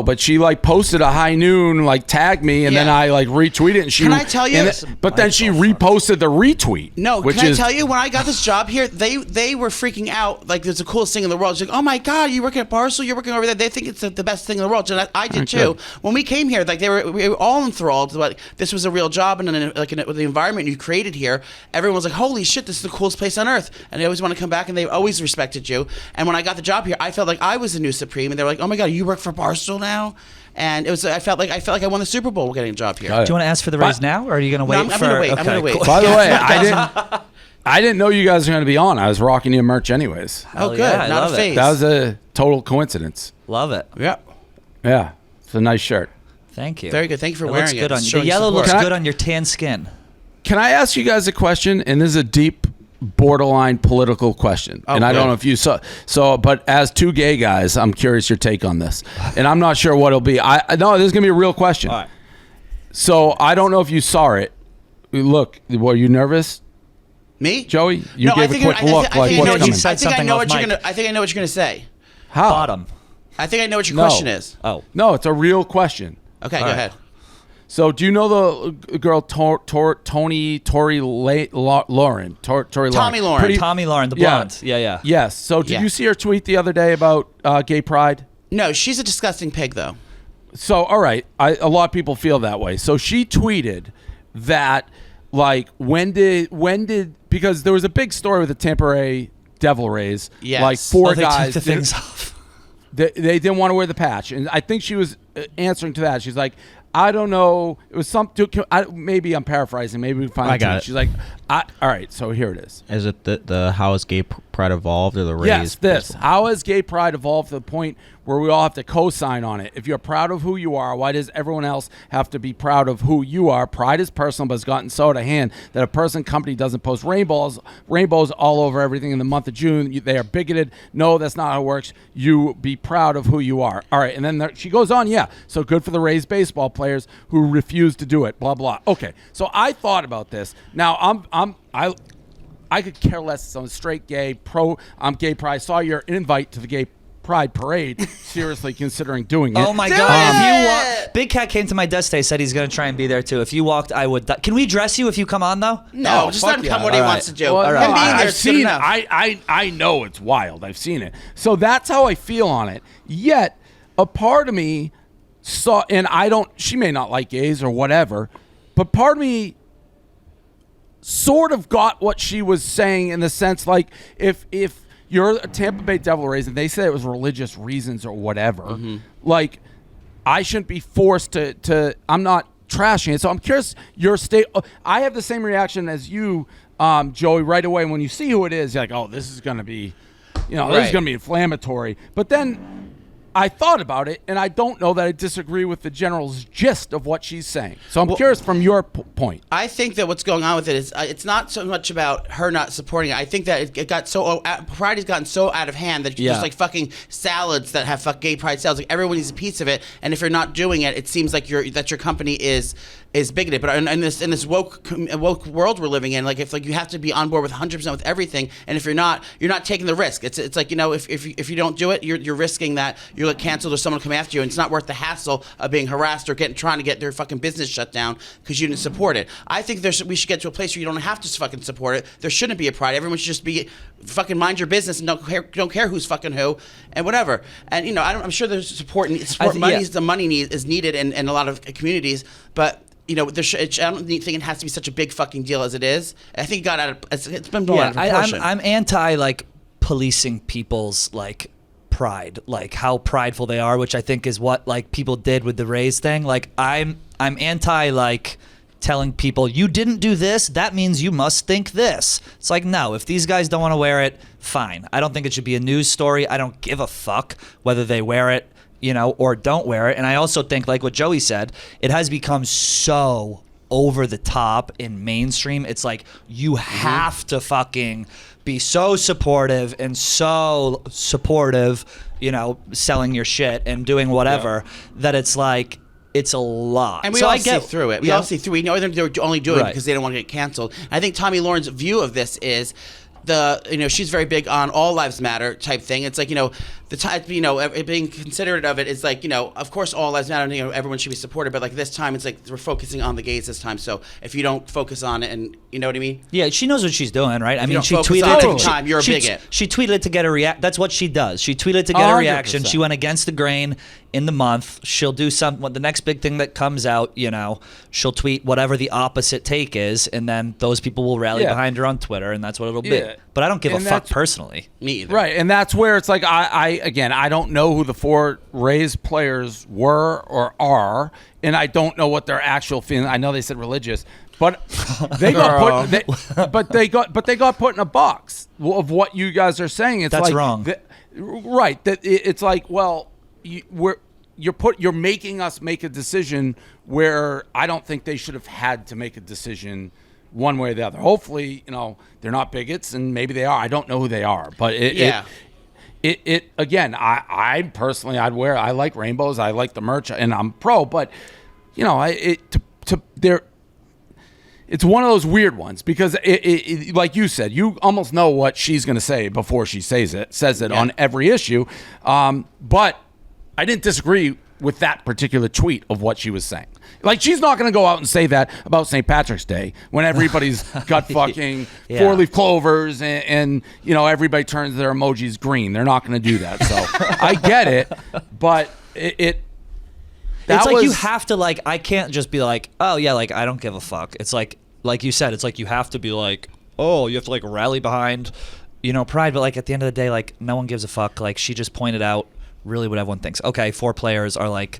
But she like posted a high noon, like tagged me, and then Yeah. I like retweeted it. And she Can I tell you- and but then she reposted the retweet. No, which can is I tell you, when I got this job here, they were freaking out. Like, it's the coolest thing in the world. She's like, oh my God, you're working at Barstool, you're working over there. They think it's the best thing in the world. And I did too. Good. When we came here, like we were all enthralled. Like, this was a real job, and then with the environment you created here, everyone was like, holy shit, this is the coolest place on earth. And they always want to come back, and they always respected you. And when I got the job here, I felt like I was the new supreme. And they were like, oh my God, you work for Barstool now? And it was. I felt like I won the Super Bowl getting a job here. Got it. Do you want to ask for the raise now, or are you going to wait I'm for? gonna wait. I'm gonna wait. cool. By the way, I didn't know you guys were going to be on. I was rocking your merch anyways. Oh, Hell good. yeah, I Not love a it. phase. That was a total coincidence. Love it. Yeah. Yeah, it's a nice shirt. Thank you. Very good. Thank you for It wearing looks it. good on It's you. showing The yellow support. looks Can I- good on your tan skin. Can I ask you guys a question? And this is a deep, borderline political question. Oh, and I don't good. know if you saw. So, but as two gay guys, I'm curious your take on this. And I'm not sure what it'll be. I know this is gonna be a real question. All right. So I don't know if you saw it. Look, were you nervous, Me? Joey? You No, gave a quick look, like I what's know coming. you said something off mic. I think I know what you're gonna say. How? Bottom. I think I know what your No. question is. Oh. No, it's a real question. Okay, go right. ahead. So, do you know the girl Tory Lauren? Tommy Lauren. Tommy Lauren, the Yeah. blonde. Yeah. Yes. So, did Yeah. you see her tweet the other day about gay pride? No, she's a disgusting pig, though. So, all right, a lot of people feel that way. So she tweeted that, like, when did because there was a big story with the Tampa Bay Devil Rays. Yes. Like four Oh, they guys. took the things off. They didn't want to wear the patch, and I think she was answering to that. She's like, I don't know. It was something. Maybe I'm paraphrasing. Maybe we can find. I got it. She's like, all right. So here it is. Is it the how has gay pride evolved or the raise? Yes, this. How has gay pride evolved to the point where we all have to co-sign on it? If you're proud of who you are, why does everyone else have to be proud of who you are? Pride is personal, but it's gotten so out of hand that a person company doesn't post rainbows all over everything in the month of June. They are bigoted. No, that's not how it works. You be proud of who you are. All right, and then she goes on. Yeah, so good for the Rays baseball players who refuse to do it. Blah blah. Okay, so I thought about this. Now I could care less. I'm straight gay, I'm gay pride. I saw your invite to the gay pride parade. Seriously considering doing it. Oh my God! If you Big Cat came to my desk today, said he's going to try and be there too. If you walked, I would. Can we dress you if you come on though? No, just let him come what he All wants to do. Well, Him no, being there I've is good seen. enough. I know it's wild. I've seen it. So that's how I feel on it. Yet a part of me saw, and I don't. She may not like gays or whatever, but part of me sort of got what she was saying in the sense, like, if you're a Tampa Bay Devil Rays and they say it was religious reasons or whatever, like, I shouldn't be forced to I'm not trashing it. So I'm curious your state. I have the same reaction as you, Joey, right away when you see who it is. You're like, oh, this is going to be you know, this is going to be inflammatory. But then I thought about it, and I don't know that I disagree with the general's gist of what she's saying. So I'm curious from your point. I think that what's going on with it is it's not so much about her not supporting it. I think that it got so Pride has gotten so out of hand that just like fucking salads that have gay pride sales. Like everyone needs a piece of it, and if you're not doing it, it seems like your company is bigoted. But in this woke world we're living in, like if you have to be on board with 100% with everything, and if you're not taking the risk. It's like, you know, if you don't do it, you're risking that you'll get canceled or someone will come after you, and it's not worth the hassle of being harassed or trying to get their fucking business shut down because you didn't support it. I think we should get to a place where you don't have to fucking support it. There shouldn't be a pride. Everyone should just be fucking mind your business and don't care who's fucking who and whatever. And you know, I'm sure there's support money. The money is needed in a lot of communities, but you know, I don't think it has to be such a big fucking deal as it is. I think it's been blown out of proportion. I'm anti like policing people's like pride, like how prideful they are, which I think is what like people did with the Rays thing. Like I'm anti like telling people you didn't do this, that means you must think this. It's like, no, if these guys don't want to wear it, fine. I don't think it should be a news story. I don't give a fuck whether they wear it, you know, or don't wear it. And I also think, like what Joey said, it has become so over the top in mainstream. It's like you have to fucking be so supportive and so supportive, you know, selling your shit and doing whatever, that it's like, it's a lot. And we all see through it. We all see through. We know they're only doing it because they don't want to get canceled. And I think Tommy Lauren's view of this is she's very big on all lives matter type thing. It's like, you know, being considerate of it is like, you know, of course all lives matter, you know, everyone should be supported, but like this time it's like we're focusing on the gays this time. So if you don't focus on it, and you know what I mean? Yeah, she knows what she's doing, right? I mean, she tweeted you're a bigot. She tweeted it to get a reaction. That's what she does. She tweeted to get a reaction. 100%. She went against the grain in the month. She'll do the next big thing that comes out, you know, she'll tweet whatever the opposite take is, and then those people will rally behind her on Twitter, and that's what it'll be. But I don't give a fuck personally. Me either. Right, and that's where it's like I don't know who the 4 Rays players were or are, and I don't know what their actual feeling. I know they said religious, but they got put in a box of what you guys are saying. It's that's like, wrong. Right. That it's like, well, you're making us make a decision where I don't think they should have had to make a decision one way or the other. Hopefully, you know, they're not bigots, and maybe they are. I don't know who they are, but it again, I personally, I like rainbows, I like the merch, and I'm pro, but you know, it's one of those weird ones because it like you said, you almost know what she's going to say before she says it on every issue. But I didn't disagree with that particular tweet of what she was saying. Like, she's not going to go out and say that about St. Patrick's Day when everybody's got fucking 4-leaf clovers and you know, everybody turns their emojis green. They're not going to do that. So I get it, but it's like you have to, like, I can't just be like, oh yeah, like I don't give a fuck. It's like you said, it's like you have to be like, oh, you have to like rally behind, you know, pride. But like at the end of the day, like no one gives a fuck. Like she just pointed out really what everyone thinks. Okay, 4 players are like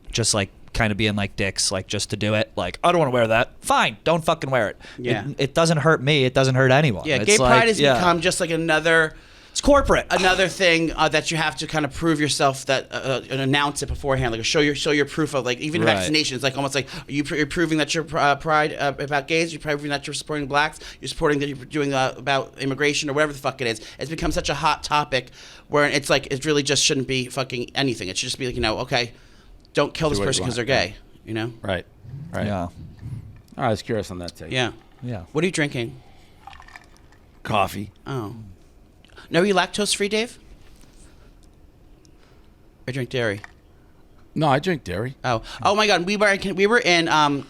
just like kind of being like dicks, like just to do it. Like, I don't want to wear that. Fine, don't fucking wear it. Yeah. It doesn't hurt me. It doesn't hurt anyone. Yeah, it's gay like, pride has become just like another... It's corporate. Another thing that you have to kind of prove yourself that and announce it beforehand, like show your proof of, like, even vaccinations, like almost like you're proving that you're pride about gays, you're proving that you're supporting blacks, you're supporting that you're doing about immigration or whatever the fuck it is. It's become such a hot topic where it's like it really just shouldn't be fucking anything. It should just be like, you know, okay, don't kill this person because they're gay, you know? Right. Yeah. I was curious on that take. Yeah. What are you drinking? Coffee. Oh. No, are you lactose free, Dave? I drink dairy. No, I drink dairy. Oh my God, we were in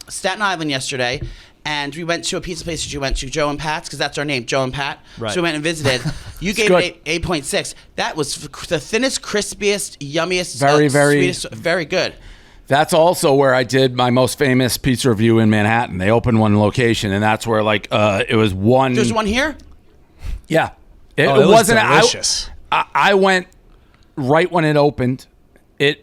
Staten Island yesterday, and we went to a pizza place that you went to, Joe and Pat's, because that's our name, Joe and Pat. Right. So we went and visited. You gave it 8.6. That was the thinnest, crispiest, yummiest, very sweetest, very good. That's also where I did my most famous pizza review in Manhattan. They opened one location, and that's where it was one. There's one here? Yeah. It wasn't delicious. I went right when it opened. 2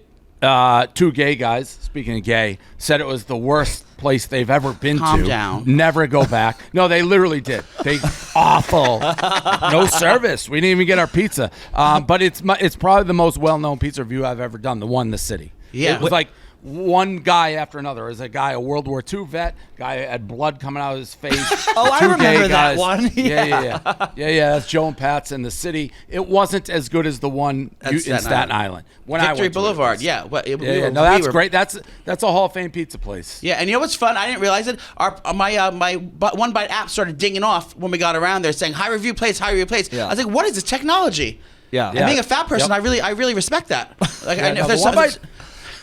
gay guys, speaking of gay, said it was the worst place they've ever been Calm to. down. Never go back. No, they literally did. They awful. No service. We didn't even get our pizza. But it's probably the most well-known pizza review I've ever done. The one in the city. Yeah. It was like one guy after another. There's a guy, a World War II vet, guy had blood coming out of his face. Oh, I remember that one. Yeah. That's Joe and Pat's in the city. It wasn't as good as the one in Staten Island. When I Victory went to Boulevard. it. Yeah. Well, No, that's great. That's a Hall of Fame pizza place. Yeah, and you know what's fun? I didn't realize it. My One Bite app started dinging off when we got around there, saying high review place, high review place. Yeah. I was like, what is this technology? Yeah. And being a fat person, I really respect that. Like, if there's something.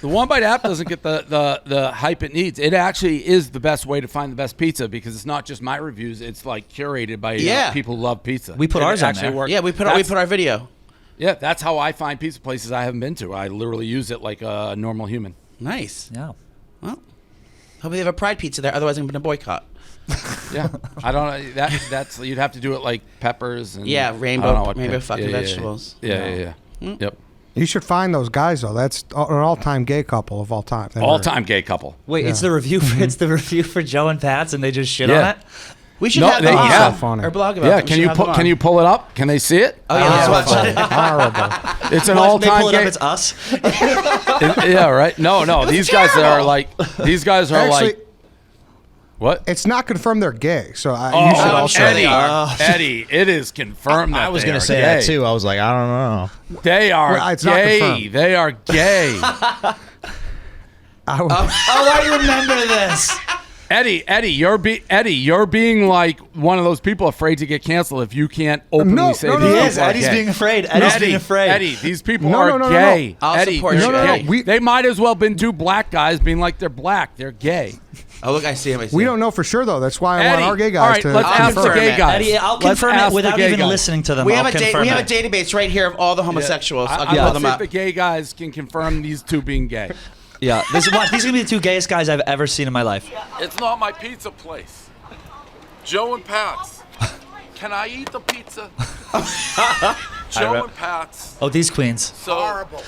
The One Bite app doesn't get the hype it needs. It actually is the best way to find the best pizza because it's not just my reviews. It's like curated by people who love pizza. We put ours on there. Works. Yeah, we put our video. Yeah, that's how I find pizza places I haven't been to. I literally use it like a normal human. Nice. Yeah. Well, hope they have a Pride pizza there. Otherwise, I'm going to boycott. Yeah, I don't know. That's you'd have to do it like peppers and rainbow fucking vegetables. Yeah. Yep. You should find those guys though. That's an all-time gay couple of all time. All-time gay couple. Wait, it's the review. It's the review for Joe and Pat's, and they just shit on it. We should have them so funny. or blog about Yeah, them. can you pull it up? Can they see it? Oh yeah, let's watch it. Horrible. It's an They all-time pull it gay. up. It's us. Yeah, right. No. These guys are like. Actually, What? it's not confirmed they're gay, so you should also. Eddie, it is confirmed that I was going to say that too. I was like, I don't know. They are Well, it's not gay. confirmed. They are gay. I remember this. Eddie, you're being like one of those people afraid to get canceled if you can't openly say these no, no. people He is. are Eddie's gay. being afraid. Eddie's being afraid. Eddie, these people No, are no. gay. I'll Eddie, support you're you. No, gay. we- They might as well been two black guys being like they're black. They're gay. Oh look, I see him. We don't know for sure though. That's why I want Eddie, our gay all guys right, to. let's ask the confirm gay it. guys. Eddie, I'll Let's confirm ask it the without gay even guys. listening to them. We I'll have a confirm it. database right here of all the homosexuals. I'll I'll pull them see if up. the gay guys can confirm these two being gay. Yeah, these are going to be the two gayest guys I've ever seen in my life. It's not my pizza place. Joe and Pat's. Can I eat the pizza? Joe and Pat's. Oh, these queens. So horrible.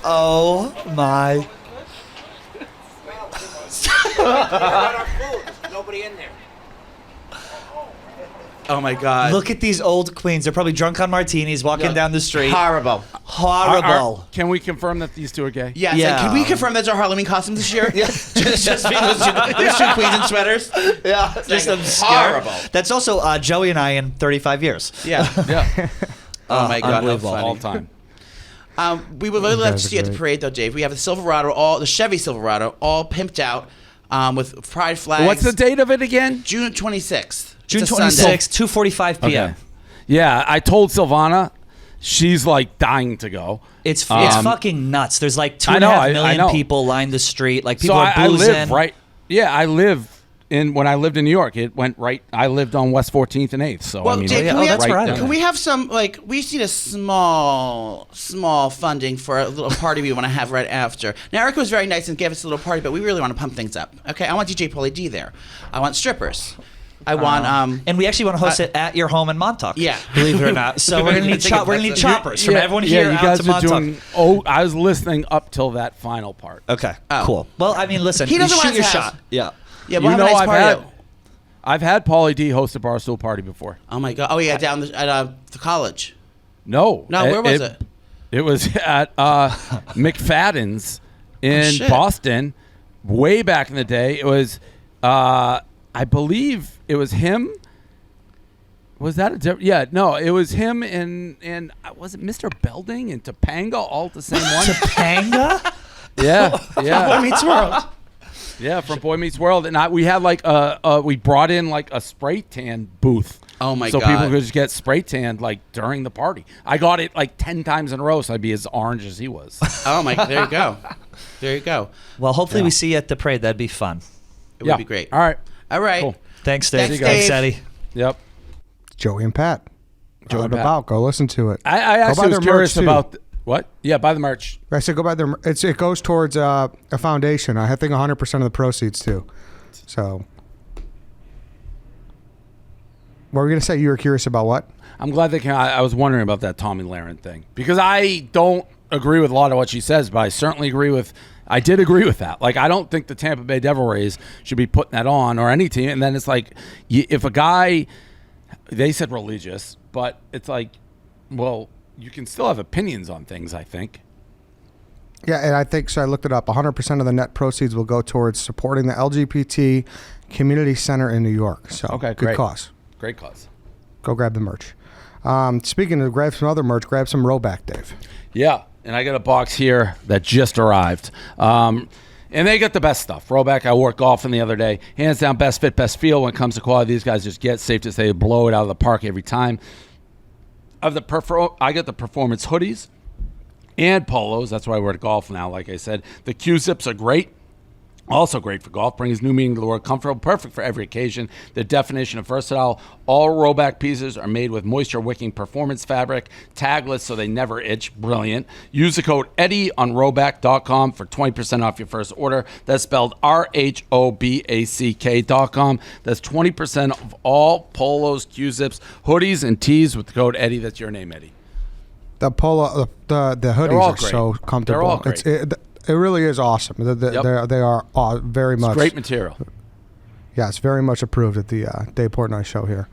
Oh my. Nobody in there. Oh my God. Look at these old queens. They're probably drunk on martinis, walking down the street. Horrible. Horrible. Can we confirm that these two are gay? Yeah. Yeah. Can we confirm that's our Halloween costumes this year? Yeah. just being those two queens in sweaters. Yeah, just obscure. Horrible. That's also Joey and I in 35 years. Yeah. Yeah. Oh my God. How unbelievable. funny. All time. We would really love to guys are see you at the great. parade, though, Dave. We have the Silverado, the Chevy Silverado, all pimped out with pride flags. What's the date of it again? June 26th. June It's a Sunday. 26th, 2:45 p.m. Okay. Yeah, I told Silvana. She's like dying to go. It's fucking nuts. There's like 2.5 I million know. people lined the street. Like people So are I boozing. live right. Yeah, I live in when I lived in New York. It went right. I lived on West 14th and 8th. So Well, I mean, Dave, yeah, can we that's have, right. down can there. we have some, like, we just need a small funding for a little party we want to have right after. Now, Erica was very nice and gave us a little party, but we really want to pump things up. Okay, I want DJ Pauly D there. I want strippers. I want, and we actually want to host it at your home in Montauk. Yeah. Believe it or not. So we're gonna need choppers from everyone yeah, here you out guys to are Montauk. doing. Oh, I was listening up till that final part. Okay. Oh. Cool. Well, I mean, listen. He doesn't shoot want your his house. shot. Yeah. yeah, we'll You have a know, nice party. I've had Pauly D host a Barstool party before. Oh, my God. Oh, yeah, down at the college. No, Where was it? It was at McFadden's in shit. Boston, way back in the day. It was, I believe, it was him. Was that a different? Yeah, no, it was him and was it Mr. Belding and Topanga all at the same one? Topanga? Yeah. Boy Meets World. Yeah, from Boy Meets World, and we had like we brought in like a spray tan booth. Oh my so God. people could just get spray tanned like during the party. I got it like 10 times in a row, so I'd be as orange as he was. Oh, my, there you go. There you go. Well, hopefully we see you at the parade. That'd be fun. It would be great. All right. All right. Cool. Thanks, Dave. Thanks, Thanks, Dave. Eddie. Yep. Joey and Pat. Joey and Pat. About. Go listen to it. I Go actually buy was their curious merch, too. about what? Yeah, buy the merch. I said go buy their. It goes towards a foundation. I think 100% of the proceeds too. So, what were we gonna say? You were curious about what? I'm glad they came. I was wondering about that Tommy Lahren thing because I don't agree with a lot of what she says, but I certainly agree with I did agree with that. Like, I don't think the Tampa Bay Devil Rays should be putting that on or any team. And then it's like, if a guy, they said religious, but it's like, well, you can still have opinions on things, I think. Yeah, and I think, so I looked it up, 100% of the net proceeds will go towards supporting the LGBT Community Center in New York. So, Okay, good great. cause. Great cause. Go grab the merch. Speaking of grab some other merch, grab some Roback, Dave. Yeah, and I got a box here that just arrived. And they got the best stuff. Roback, I wore golfing the other day. Hands down, best fit, best feel when it comes to quality. These guys just get, safe to say, blow it out of the park every time. I got the performance hoodies and polos. That's why I wear to golf now, like I said. The Q-zips are great. Also great for golf, brings new meaning to the word comfortable, perfect for every occasion. The definition of versatile. All Roback pieces are made with moisture-wicking performance fabric, tagless so they never itch. Brilliant. Use the code Eddie on Roback.com for 20% off your first order. That's spelled RHOBACK.com. That's 20% of all polos, Q-zips, hoodies, and tees with the code Eddie. That's your name, Eddie. The polo, the hoodies all are great. so comfortable. They're all great. It really is awesome. Yep. They are very much Great material. Yeah, it's very much approved at the Dave Portnoy show here.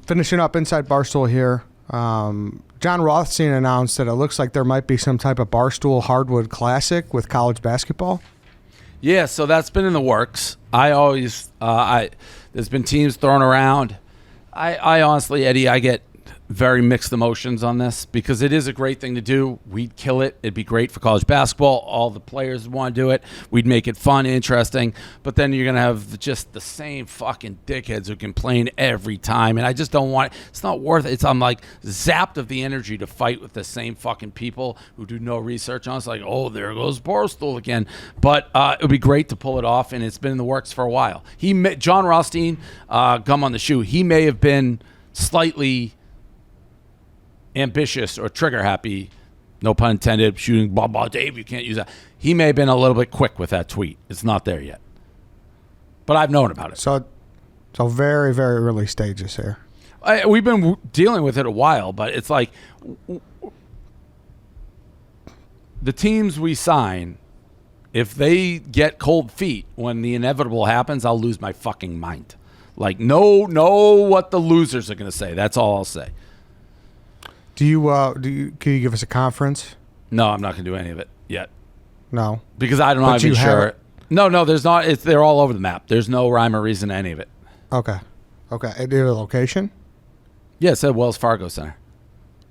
Finishing up inside Barstool here. John Rothstein announced that it looks like there might be some type of Barstool Hardwood Classic with college basketball. Yeah, so that's been in the works. There's been teams thrown around. I honestly, Eddie, I get very mixed emotions on this because it is a great thing to do. We'd kill it. It'd be great for college basketball. All the players want to do it. We'd make it fun, interesting. But then you're going to have just the same fucking dickheads who complain every time. And I just don't want it. It's not worth it. I'm like zapped of the energy to fight with the same fucking people who do no research on it. It's like, oh, there goes Barstool again. But it would be great to pull it off, and it's been in the works for a while. John Rothstein, gum on the shoe, he may have been slightly ambitious or trigger happy, no pun intended, shooting blah blah. Dave, you can't use that. He may have been a little bit quick with that tweet. It's not there yet, but I've known about it. So very, very early stages here. We've been dealing with it a while, but it's like the teams we sign, if they get cold feet when the inevitable happens, I'll lose my fucking mind. Like, know what the losers are going to say. That's all I'll say. Can you give us a conference? No, I'm not going to do any of it yet. No, because I'm not even sure. No, there's not. They're all over the map. There's no rhyme or reason to any of it. Okay. And a location? Yeah, it said Wells Fargo Center.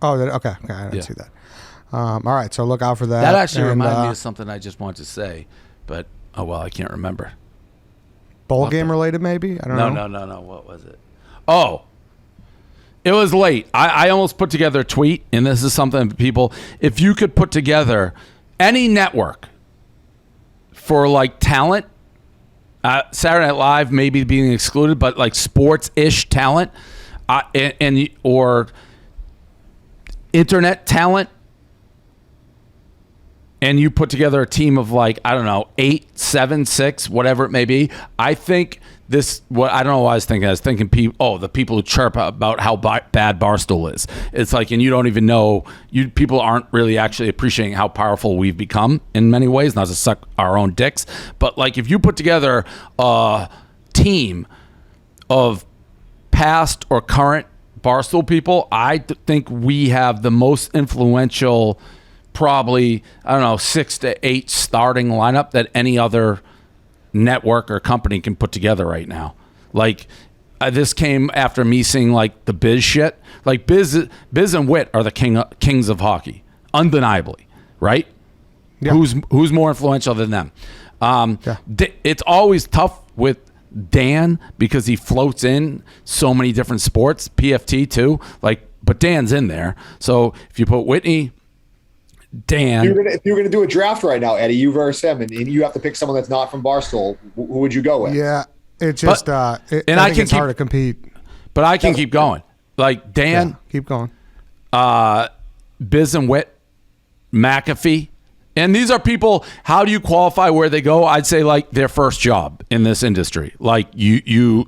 Oh, okay. I didn't see that. All right, so look out for that. That actually reminded me of something I just wanted to say, but I can't remember. Bowl game related, maybe? I don't know. No. What was it? Oh. It was late. I almost put together a tweet, and this is something people, if you could put together any network for like talent, Saturday Night Live maybe being excluded, but like sports-ish talent, or internet talent, and you put together a team of like, I don't know, 8, 7, 6, whatever it may be, I think I don't know what I was thinking. I was thinking the people who chirp about how bad Barstool is. It's like, and you don't even know, people aren't really actually appreciating how powerful we've become in many ways, not to suck our own dicks. But like, if you put together a team of past or current Barstool people, I think we have the most influential, probably, 6 to 8 starting lineup that any other network or company can put together right now. Like, this came after me seeing like the Biz shit. Like Biz and Witt are the kings of hockey, undeniably, right? Yeah. Who's more influential than them? It's always tough with Dan because he floats in so many different sports. PFT too, but Dan's in there. So if you put Whitney, Dan, if you're gonna do a draft right now, Eddie, you versus him, and you have to pick someone that's not from Barstool, who would you go with? Yeah, it's just I think it's hard to compete. But I can keep going. Like Dan, keep going. Biz and Witt, McAfee, and these are people. How do you qualify where they go? I'd say like their first job in this industry. Like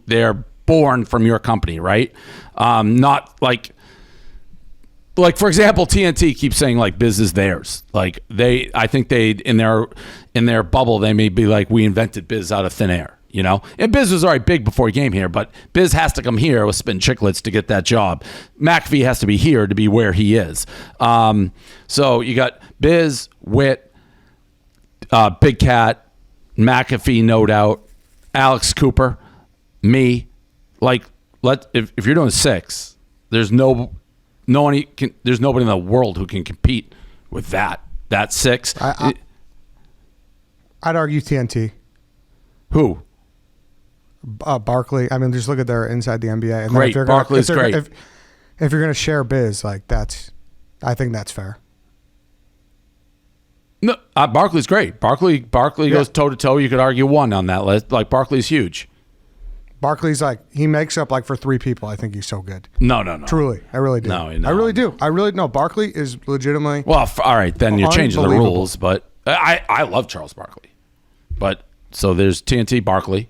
they're born from your company, right? Not like like for example, TNT keeps saying like Biz is theirs. Like I think they in their bubble they may be like we invented Biz out of thin air. You know, and Biz was already big before he came here, but Biz has to come here with Spin Chicklets to get that job. McAfee has to be here to be where he is. So you got Biz, Witt, Big Cat, McAfee, no doubt, Alex Cooper, me. Like, if you're doing 6, there's nobody in the world who can compete with that 6. I'd argue TNT. Who? Barkley. I mean, just look at their inside the NBA. And great. Barkley's great. If you're going to share Biz, like I think that's fair. No, Barkley's great. Barkley goes toe to toe. You could argue 1 on that list. Like Barkley's huge. Barkley's like he makes up like for 3 people. I think he's so good. No. Truly, I really do. No, I really do. I really no. Barkley is legitimately. Well, all right, then you're changing the rules. But I love Charles Barkley. But so there's TNT Barkley.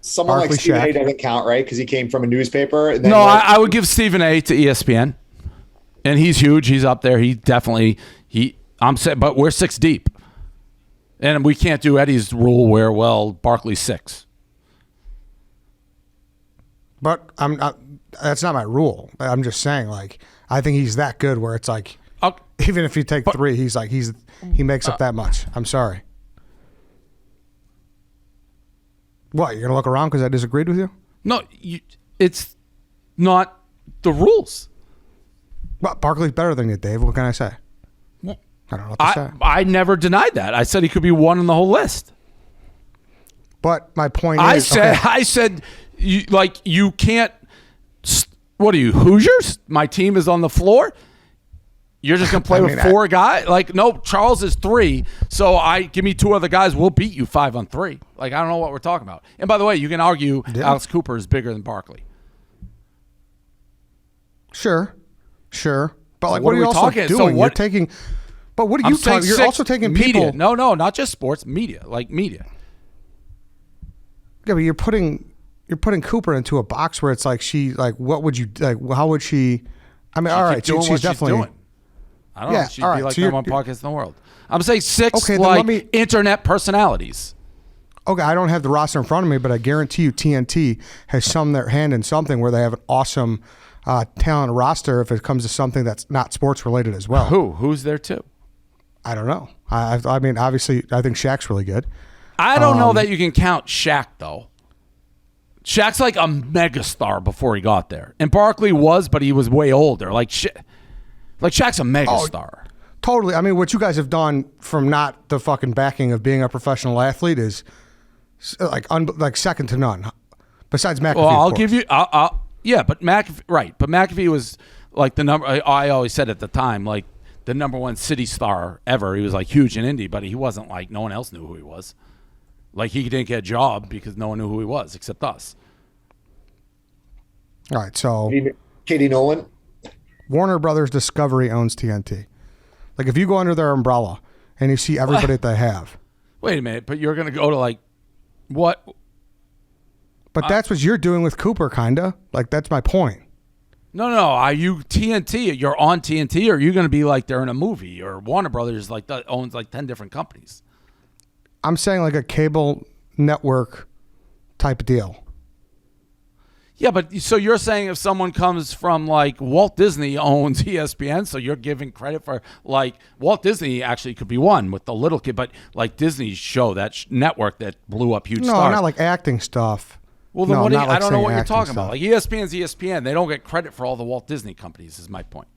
Someone Barkley, like Stephen Shaq. A. doesn't count, right? Because he came from a newspaper. And then No, I would give Stephen A. to ESPN, and he's huge. He's up there. He definitely I'm saying, but we're 6 deep, and we can't do Eddie's rule where Barkley's 6. But I'm not. That's not my rule. I'm just saying, like, I think he's that good where it's like, even if you take 3, he's like he makes up that much. I'm sorry. What, you're gonna look around because I disagreed with you? No, it's not the rules. But Barkley's better than you, Dave. What can I say? I don't know what to say. I never denied that. I said he could be 1 on the whole list. But my point is, I said, you can't. What are you, Hoosiers? My team is on the floor. You're just gonna play with 4 guys? Like, no, Charles is 3. So give me 2 other guys. We'll beat you 5 on 3. Like, I don't know what we're talking about. And by the way, you can argue Alex Cooper is bigger than Barkley. Sure. But like, So what are you also talking? doing? So You're taking. But what are you talking? You're also taking media. people. No, not just sports. Media, like media. Yeah, but you're putting Cooper into a box where it's like what would you like? How would she? I mean, all right, she's definitely. Doing. I don't know. She'd be like so number 1 podcast in the world. I'm saying 6 then internet personalities. Okay, I don't have the roster in front of me, but I guarantee you TNT has some their hand in something where they have an awesome talent roster if it comes to something that's not sports related as well. Who's there too? I don't know. I mean, obviously, I think Shaq's really good. I don't know that you can count Shaq though. Shaq's like a megastar before he got there, and Barkley was, but he was way older. Like Shaq's a megastar. Totally. I mean, what you guys have done from not the fucking backing of being a professional athlete is like second to none. Besides McAfee. Well, I'll give you. Yeah, but McAfee, right? But McAfee was like the number. I always said at the time, like the number 1 city star ever. He was like huge in Indy, but he wasn't like no one else knew who he was. Like he didn't get a job because no one knew who he was except us. All right, so Katie Nolan. Warner Brothers Discovery owns TNT. Like if you go under their umbrella and you see everybody that they have. Wait a minute, but you're going to go to like what? But that's what you're doing with Cooper, kinda. Like that's my point. No. Are you TNT? You're on TNT, or are you going to be like they're in a movie? Or Warner Brothers like that owns like 10 different companies. I'm saying like a cable network type of deal. Yeah, but so you're saying if someone comes from like Walt Disney owns ESPN, so you're giving credit for like Walt Disney actually could be 1 with the little kid, but like Disney's show, that network that blew up huge stars. No, not like acting stuff. Well, then no, what? I don't know what you're talking stuff. about. Like ESPN's ESPN. They don't get credit for all the Walt Disney companies. Is my point.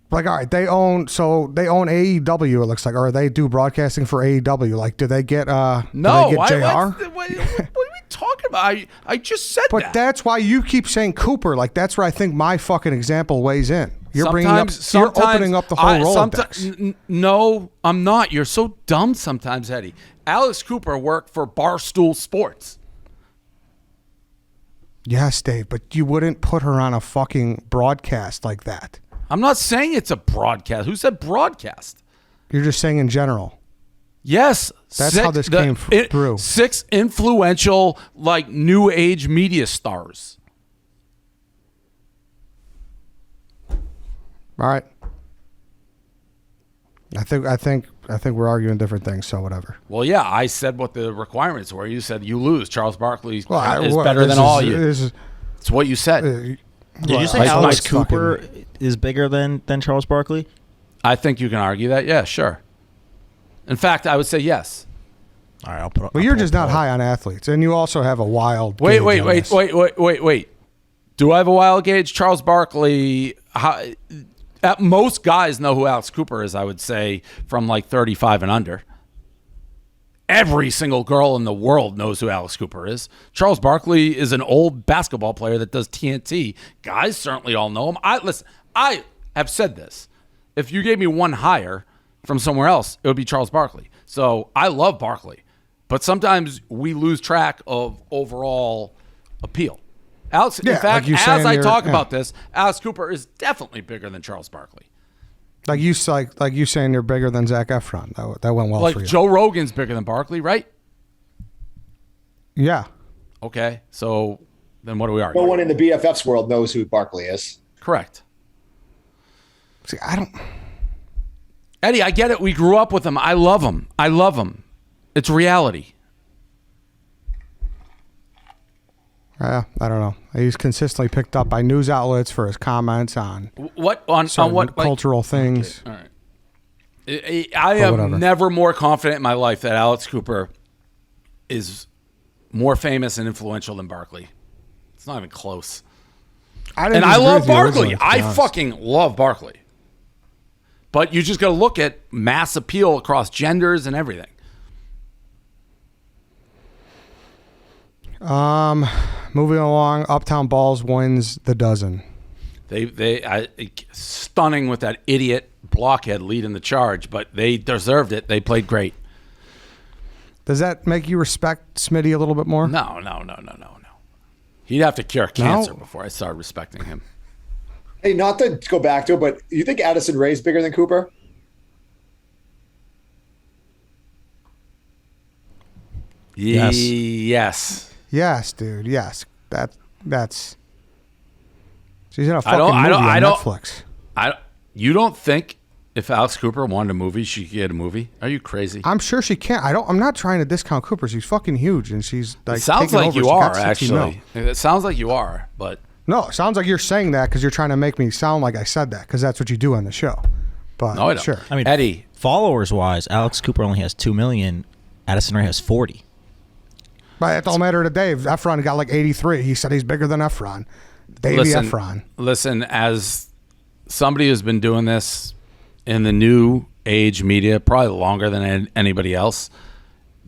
Like, all right, they own AEW. It looks like, or they do broadcasting for AEW. Like, do they get no? Do they get JR? What are we talking about? I just said but that. That's why you keep saying Cooper. Like, that's where I think my fucking example weighs in. You're you're opening up the whole Rolodex. No, I'm not. You're so dumb sometimes, Eddie. Alex Cooper worked for Barstool Sports. Yes, Dave, but you wouldn't put her on a fucking broadcast like that. I'm not saying it's a broadcast. Who said broadcast? You're just saying in general. Yes. That's how this came through. 6 influential, like, new age media stars. All right. I think we're arguing different things. So whatever. Well, yeah, I said what the requirements were. You said you lose. Charles Barkley is Well, better than all you. It's what you said. Did you say Like Alex Mike Cooper is bigger than Charles Barkley? I think you can argue that. Yeah, sure. In fact, I would say yes. All right, I'll put. Well, you're just not high on athletes, and you also have a wild. Wait. gauge on this. Do I have a wild gauge? Charles Barkley. Most guys know who Alex Cooper is, I would say, from like 35 and under. Every single girl in the world knows who Alex Cooper is. Charles Barkley is an old basketball player that does TNT. Guys certainly all know him. I have said this. If you gave me one higher from somewhere else, it would be Charles Barkley. So I love Barkley. But sometimes we lose track of overall appeal. In fact, as I talk about this, Alex Cooper is definitely bigger than Charles Barkley. Like you saying you're bigger than Zac Efron. That went well for you. Like Joe Rogan's bigger than Barkley, right? Yeah. Okay, so then what do we argue? No one in the BFFs world knows who Barkley is. Correct. See, I don't. Eddie, I get it. We grew up with him. I love him. It's reality. I don't know. He's consistently picked up by news outlets for his comments on what cultural things. Okay. All right. I am never more confident in my life that Alex Cooper is more famous and influential than Barkley. It's not even close. I love Barkley. I fucking love Barkley. But you just got to look at mass appeal across genders and everything. Moving along, Uptown Balls wins the dozen. They stunning with that idiot blockhead leading the charge, but they deserved it. They played great. Does that make you respect Smitty a little bit more? No. He'd have to cure cancer before I start respecting him. Hey, not to go back to it, but you think Addison Rae's bigger than Cooper? Yes. Yes, dude. Yes. That's. She's in a fucking movie on Netflix. You don't think if Alex Cooper wanted a movie, she could get a movie? Are you crazy? I'm sure she can. I'm not trying to discount Cooper. She's fucking huge, and she's like. It sounds like you are actually. It sounds like you are, but no, it sounds like you're saying that because you're trying to make me sound like I said that because that's what you do on the show. But no, I don't. Sure. I mean, Eddie, followers wise, Alex Cooper only has 2 million. Addison Rae has 40. But it don't matter to Dave. Efron got like 83. He said he's bigger than Efron. Efron. Listen, as somebody who's been doing this in the new age media, probably longer than anybody else,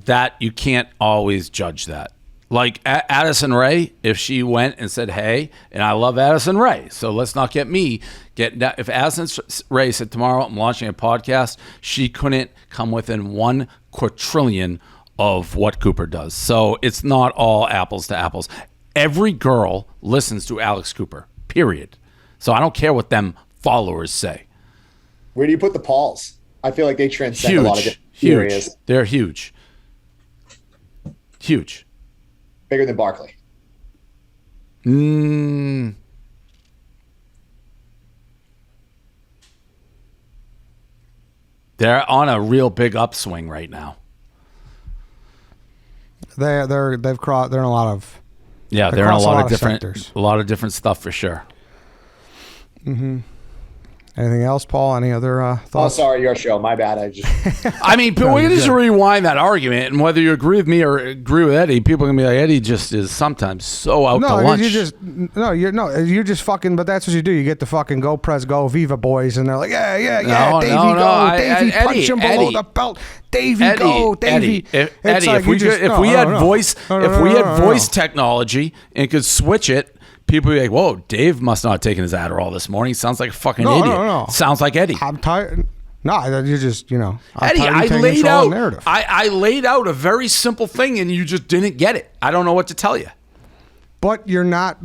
that you can't always judge that. Like Addison Rae, if she went and said, hey, and I love Addison Rae, so let's not get me. If Addison Rae said, tomorrow I'm launching a podcast, she couldn't come within 1 quadrillion of what Cooper does. So it's not all apples to apples. Every girl listens to Alex Cooper, period. So I don't care what them followers say. Where do you put the Pauls? I feel like they transcend a lot of different areas. They're huge. Huge. Bigger than Barkley. They're on a real big upswing right now. They're in a lot of they're in a lot of different stuff for sure. Mm-hmm. Anything else, Paul? Any other thoughts? Oh, sorry, your show. My bad. I mean, but we can just rewind that argument, and whether you agree with me or agree with Eddie, people are gonna be like, Eddie just is sometimes so out to lunch. You just fucking. But that's what you do. You get the fucking Go Press Go Viva boys, and they're like, Davey punch him below the belt. Davey go, Davey. If we had voice technology and could switch it. People be like, whoa, Dave must not have taken his Adderall this morning. Sounds like a fucking idiot. No. Sounds like Eddie. I'm tired. No, you're just, Eddie, I laid out a very simple thing and you just didn't get it. I don't know what to tell you. But you're not,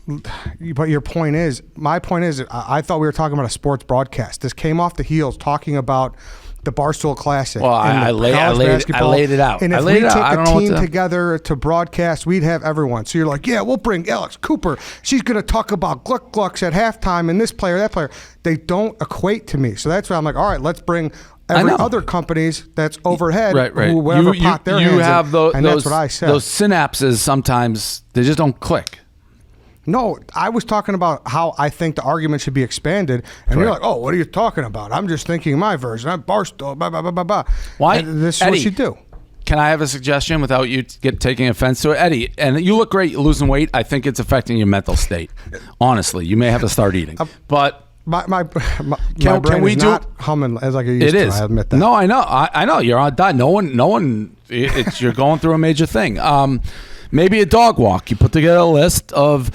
but your point is, my point is, I thought we were talking about a sports broadcast. This came off the heels talking about the Barstool Classic. Well, and I the laid college basketball. it out. And I if laid we it out. took I a don't know what team to- together to broadcast, we'd have everyone. So you're like, yeah, we'll bring Alex Cooper. She's going to talk about Gluck Glucks at halftime and this player, that player. They don't equate to me. So that's why I'm like, all right, let's bring every other companies that's overhead, Right. who whatever pot their hands have in. those, And that's what I said. Those synapses sometimes they just don't click. No, I was talking about how I think the argument should be expanded, and you're like, "Oh, what are you talking about? I'm just thinking my version. I'm Barstool, blah blah blah blah blah." Why? And this is Eddie, what you do. Can I have a suggestion without you taking offense to it, Eddie? And you look great, you're losing weight. I think it's affecting your mental state. Honestly, you may have to start eating. But My brain can we is do not humming as like it used it to. is. I admit that. No, I know. I know you're on diet. No one. It's you're going through a major thing. Maybe a dog walk. You put together a list of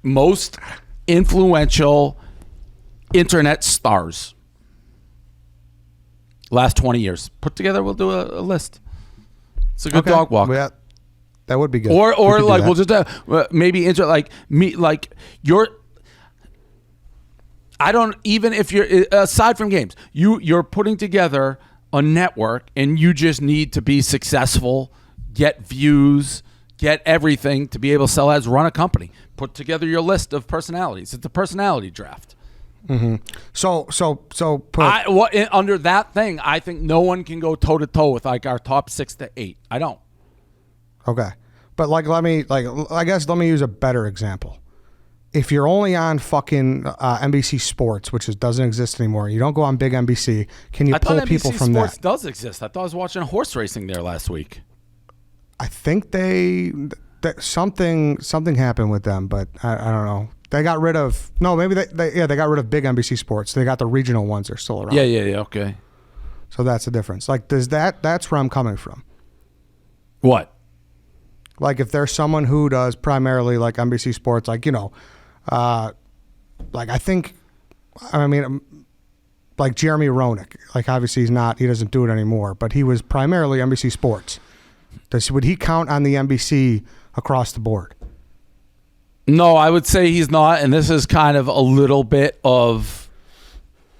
most influential internet stars last 20 years. Put together. We'll do a list. It's a good dog walk. Yeah, that would be good. Or We could do like that. we'll just maybe like me like your. I don't even if you're aside from games, you're putting together a network and you just need to be successful, get views, get everything to be able to sell ads, run a company. Put together your list of personalities. It's a personality draft. Mm-hmm. So put Under that thing, I think no one can go toe to toe with like our top 6 to 8. I don't. okay, but let me use a better example. If you're only on fucking NBC Sports, which doesn't exist anymore, you don't go on big NBC. Can you I pull thought people NBC from Sports that? does exist. I thought I was watching horse racing there last week. I think that something happened with them, but I don't know. They got rid of maybe they got rid of big NBC Sports. They got the regional ones. They're still around. Yeah. Okay. So that's the difference. Like, that's where I'm coming from. What? Like, if there's someone who does primarily like NBC Sports, like, like like Jeremy Roenick, like obviously he doesn't do it anymore, but he was primarily NBC Sports. Would he count on the NBC across the board? No, I would say he's not, and this is kind of a little bit of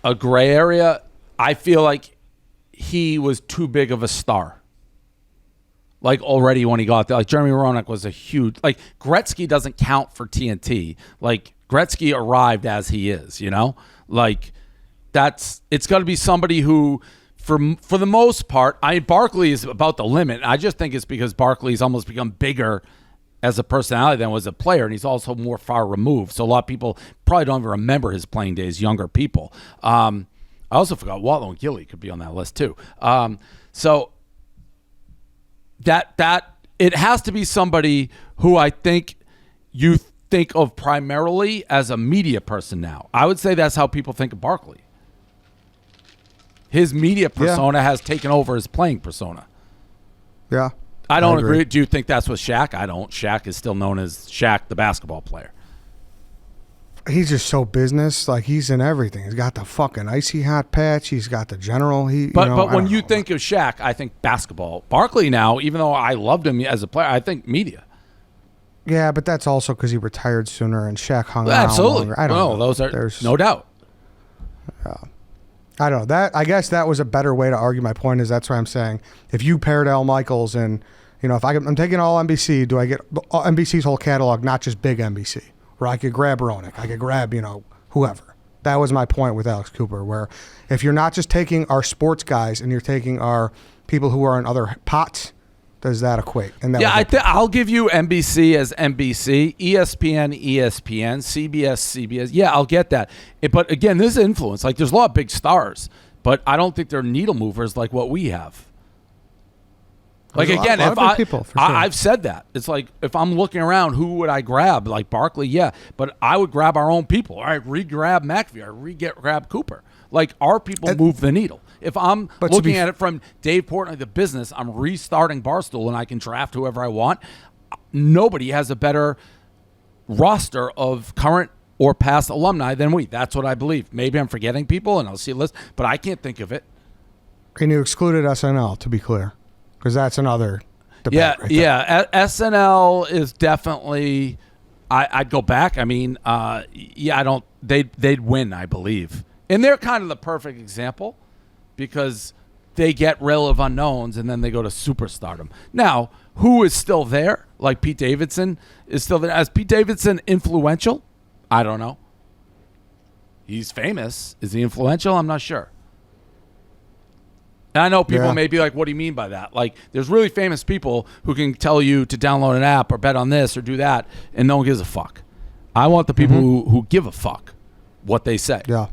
a gray area. I feel like he was too big of a star. Like already when he got there, like Jeremy Roenick was a huge, like Gretzky doesn't count for TNT. Like Gretzky arrived as he is, like it's got to be somebody who, for the most part, Barkley is about the limit. I just think it's because Barkley's almost become bigger as a personality than was a player, and he's also more far removed. So a lot of people probably don't even remember his playing days, younger people. I also forgot Wallow and Gilly could be on that list too. So that it has to be somebody who I think you think of primarily as a media person now. I would say that's how people think of Barkley. His media persona has taken over his playing persona. Yeah. I don't agree. Do you think that's with Shaq? I don't. Shaq is still known as Shaq, the basketball player. He's just so business. Like, he's in everything. He's got the fucking icy hot patch. He's got the general. But when you think of Shaq, I think basketball. Barkley now, even though I loved him as a player, I think media. Yeah, but that's also because he retired sooner and Shaq hung around Absolutely. longer. I don't know. Those are There's no doubt. I don't know. I guess that was a better way to argue my point. Is that's why I'm saying if you paired Al Michaels and if I'm taking all NBC, do I get NBC's whole catalog, not just big NBC? Or I could grab Roenick, I could grab whoever. That was my point with Alex Cooper. Where if you're not just taking our sports guys and you're taking our people who are in other pots, does that equate? And that I'll give you NBC as NBC, ESPN, CBS, CBS. Yeah, I'll get that. But again, this is influence. Like, there's a lot of big stars, but I don't think they're needle movers like what we have. Like, again, I've said that. It's like, if I'm looking around, who would I grab? Like Barkley, yeah, but I would grab our own people. All right, re-grab McAfee, or grab Cooper. Like, our people move the needle. If I'm looking at it from Dave Portnoy, the business, I'm restarting Barstool and I can draft whoever I want. Nobody has a better roster of current or past alumni than we. That's what I believe. Maybe I'm forgetting people and I'll see a list, but I can't think of it. And you excluded SNL, to be clear, because that's another debate. SNL is definitely. I'd go back. I mean, I don't. They'd win, I believe, and they're kind of the perfect example. because they get Rail of Unknowns and then they go to superstardom. Now, who is still there? Like Pete Davidson is still there. Is Pete Davidson influential? I don't know. He's famous. Is he influential? I'm not sure. And I know people may be like, what do you mean by that? Like, there's really famous people who can tell you to download an app or bet on this or do that, and no one gives a fuck. I want the people who give a fuck what they say. Yeah.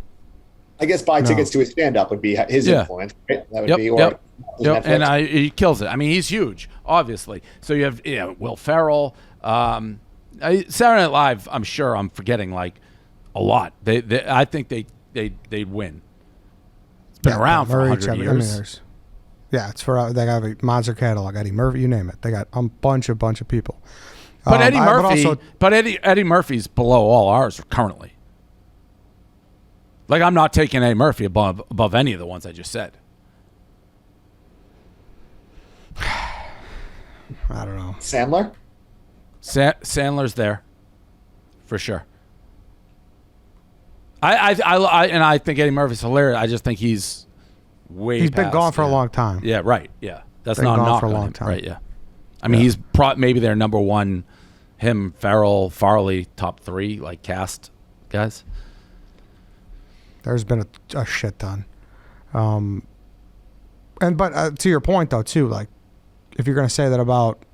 I guess buy tickets to his stand-up would be his influence. Right? That would be, or And he kills it. I mean, he's huge, obviously. So you have Will Ferrell. Saturday Night Live, I'm sure I'm forgetting, like, a lot. I think they'd win. It's been around for 100 years. It's for they got a monster catalog. Eddie Murphy, you name it. They got a bunch of people. But Eddie Murphy's below all ours currently. Like, I'm not taking Eddie Murphy above any of the ones I just said. I don't know. Sandler? Sandler's there, for sure. I think Eddie Murphy's hilarious. I just think he's He's been gone for a long time. Yeah, right. Yeah, that's not a knock for a on long him. time. Right. Yeah. I mean, he's maybe their number one. Him, Farrell, Farley, top 3 like cast guys. There's been a shit ton. But to your point though too, like if you're gonna say that about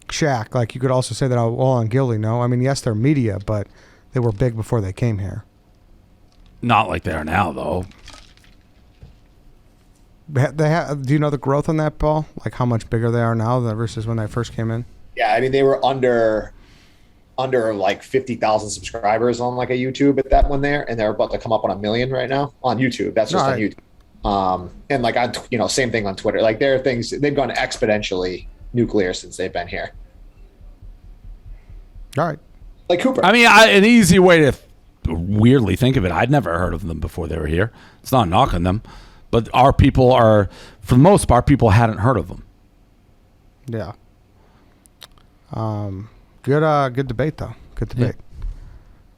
Shaq, like you could also say that about Wall and Gilly. No, I mean yes, they're media, but they were big before they came here. Not like they are now, though. Do you know the growth on that, Paul? Like how much bigger they are now versus when they first came in? Yeah, I mean they were under like 50,000 subscribers on like a YouTube at that one there, and they're about to come up on 1 million right now on YouTube. That's just on YouTube. And like on same thing on Twitter. Like there are things they've gone exponentially nuclear since they've been here. All right, like Cooper. I mean, an easy way to weirdly think of it. I'd never heard of them before they were here. It's not a knock on them, but our people are, for the most part, people hadn't heard of them. Yeah. Good debate though. Good debate.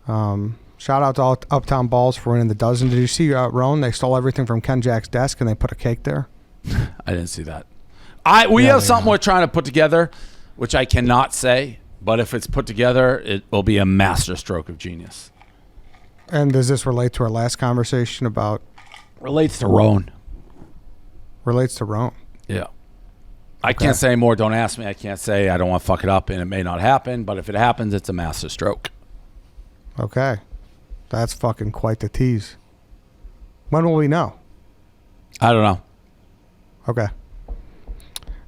Yeah. Shout out to all Uptown Balls for winning the dozen. Did you see Roan? They stole everything from Ken Jack's desk and they put a cake there. I didn't see that. We have something we're trying to put together, which I cannot say, but if it's put together, it will be a master stroke of genius. And does this relate to our last conversation about? Relates to Roan. Relates to Roan. Yeah. I can't say more. Don't ask me. I can't say. I don't want to fuck it up, and it may not happen. But if it happens, it's a master stroke. Okay. That's fucking quite the tease. When will we know? I don't know. Okay.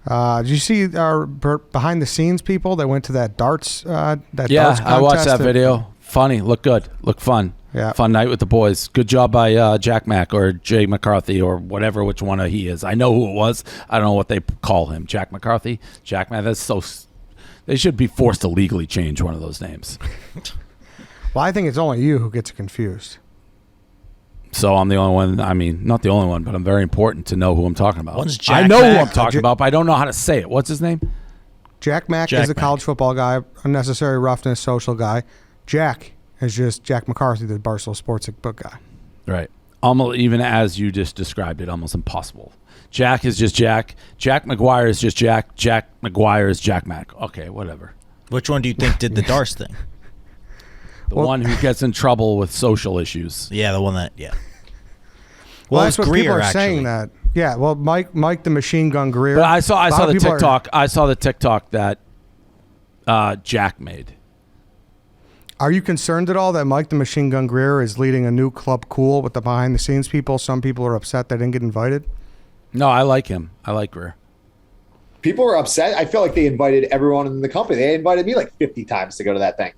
Did you see our behind-the-scenes people that went to that darts? Darts contest? I watched that video. Funny. Look good. Look fun. Yeah. Fun night with the boys. Good job by Jack Mack or Jay McCarthy or whatever, which one he is. I know who it was. I don't know what they call him. Jack McCarthy? Jack Mack. That's so... They should be forced to legally change one of those names. Well, I think it's only you who gets confused. So I'm the only one. I mean, not the only one, but I'm very important to know who I'm talking about. One's Jack I know Mack. who I'm talking about, but I don't know how to say it. What's his name? Jack Mack is a college football guy, unnecessary roughness, social guy. Jack is just Jack McCarthy, the Barstool Sports book guy. Right. Almost, even as you just described it, almost impossible. Jack is just Jack. Jack McGuire is just Jack. Jack McGuire is Jack Mack. Okay, whatever. Which one do you think did the Darce thing? The one who gets in trouble with social issues. Yeah, the one that, yeah. Well, that's what people are saying that. Yeah, well, Mike the Machine Gun Greer. But I saw the TikTok. I saw the TikTok that Jack made. Are you concerned at all that Mike the Machine Gun Greer is leading a new club cool with the behind the scenes people? Some people are upset they didn't get invited. No, I like him. I like Greer. People were upset. I feel like they invited everyone in the company. They invited me like 50 times to go to that thing.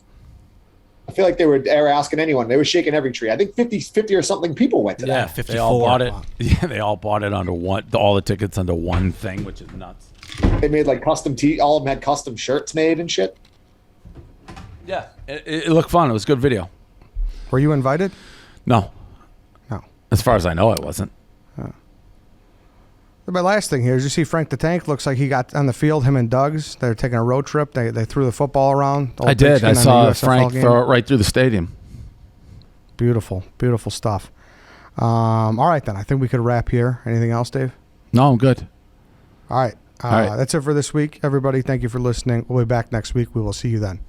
I feel like they were asking anyone. They were shaking every tree. I think 50 or something people went to that. Yeah, 54. They all bought it. Yeah, they all bought it under one. All the tickets under one thing, which is nuts. They made like custom all of them had custom shirts made and shit. Yeah, it looked fun. It was a good video. Were you invited? No. No. As far as I know, I wasn't. My last thing here is you see Frank the Tank. Looks like he got on the field, him and Doug's. They're taking a road trip. They threw the football around. I did. I saw Frank throw it right through the stadium. Beautiful, beautiful stuff. All right, then. I think we could wrap here. Anything else, Dave? No, I'm good. All right. All right. That's it for this week, everybody. Thank you for listening. We'll be back next week. We will see you then.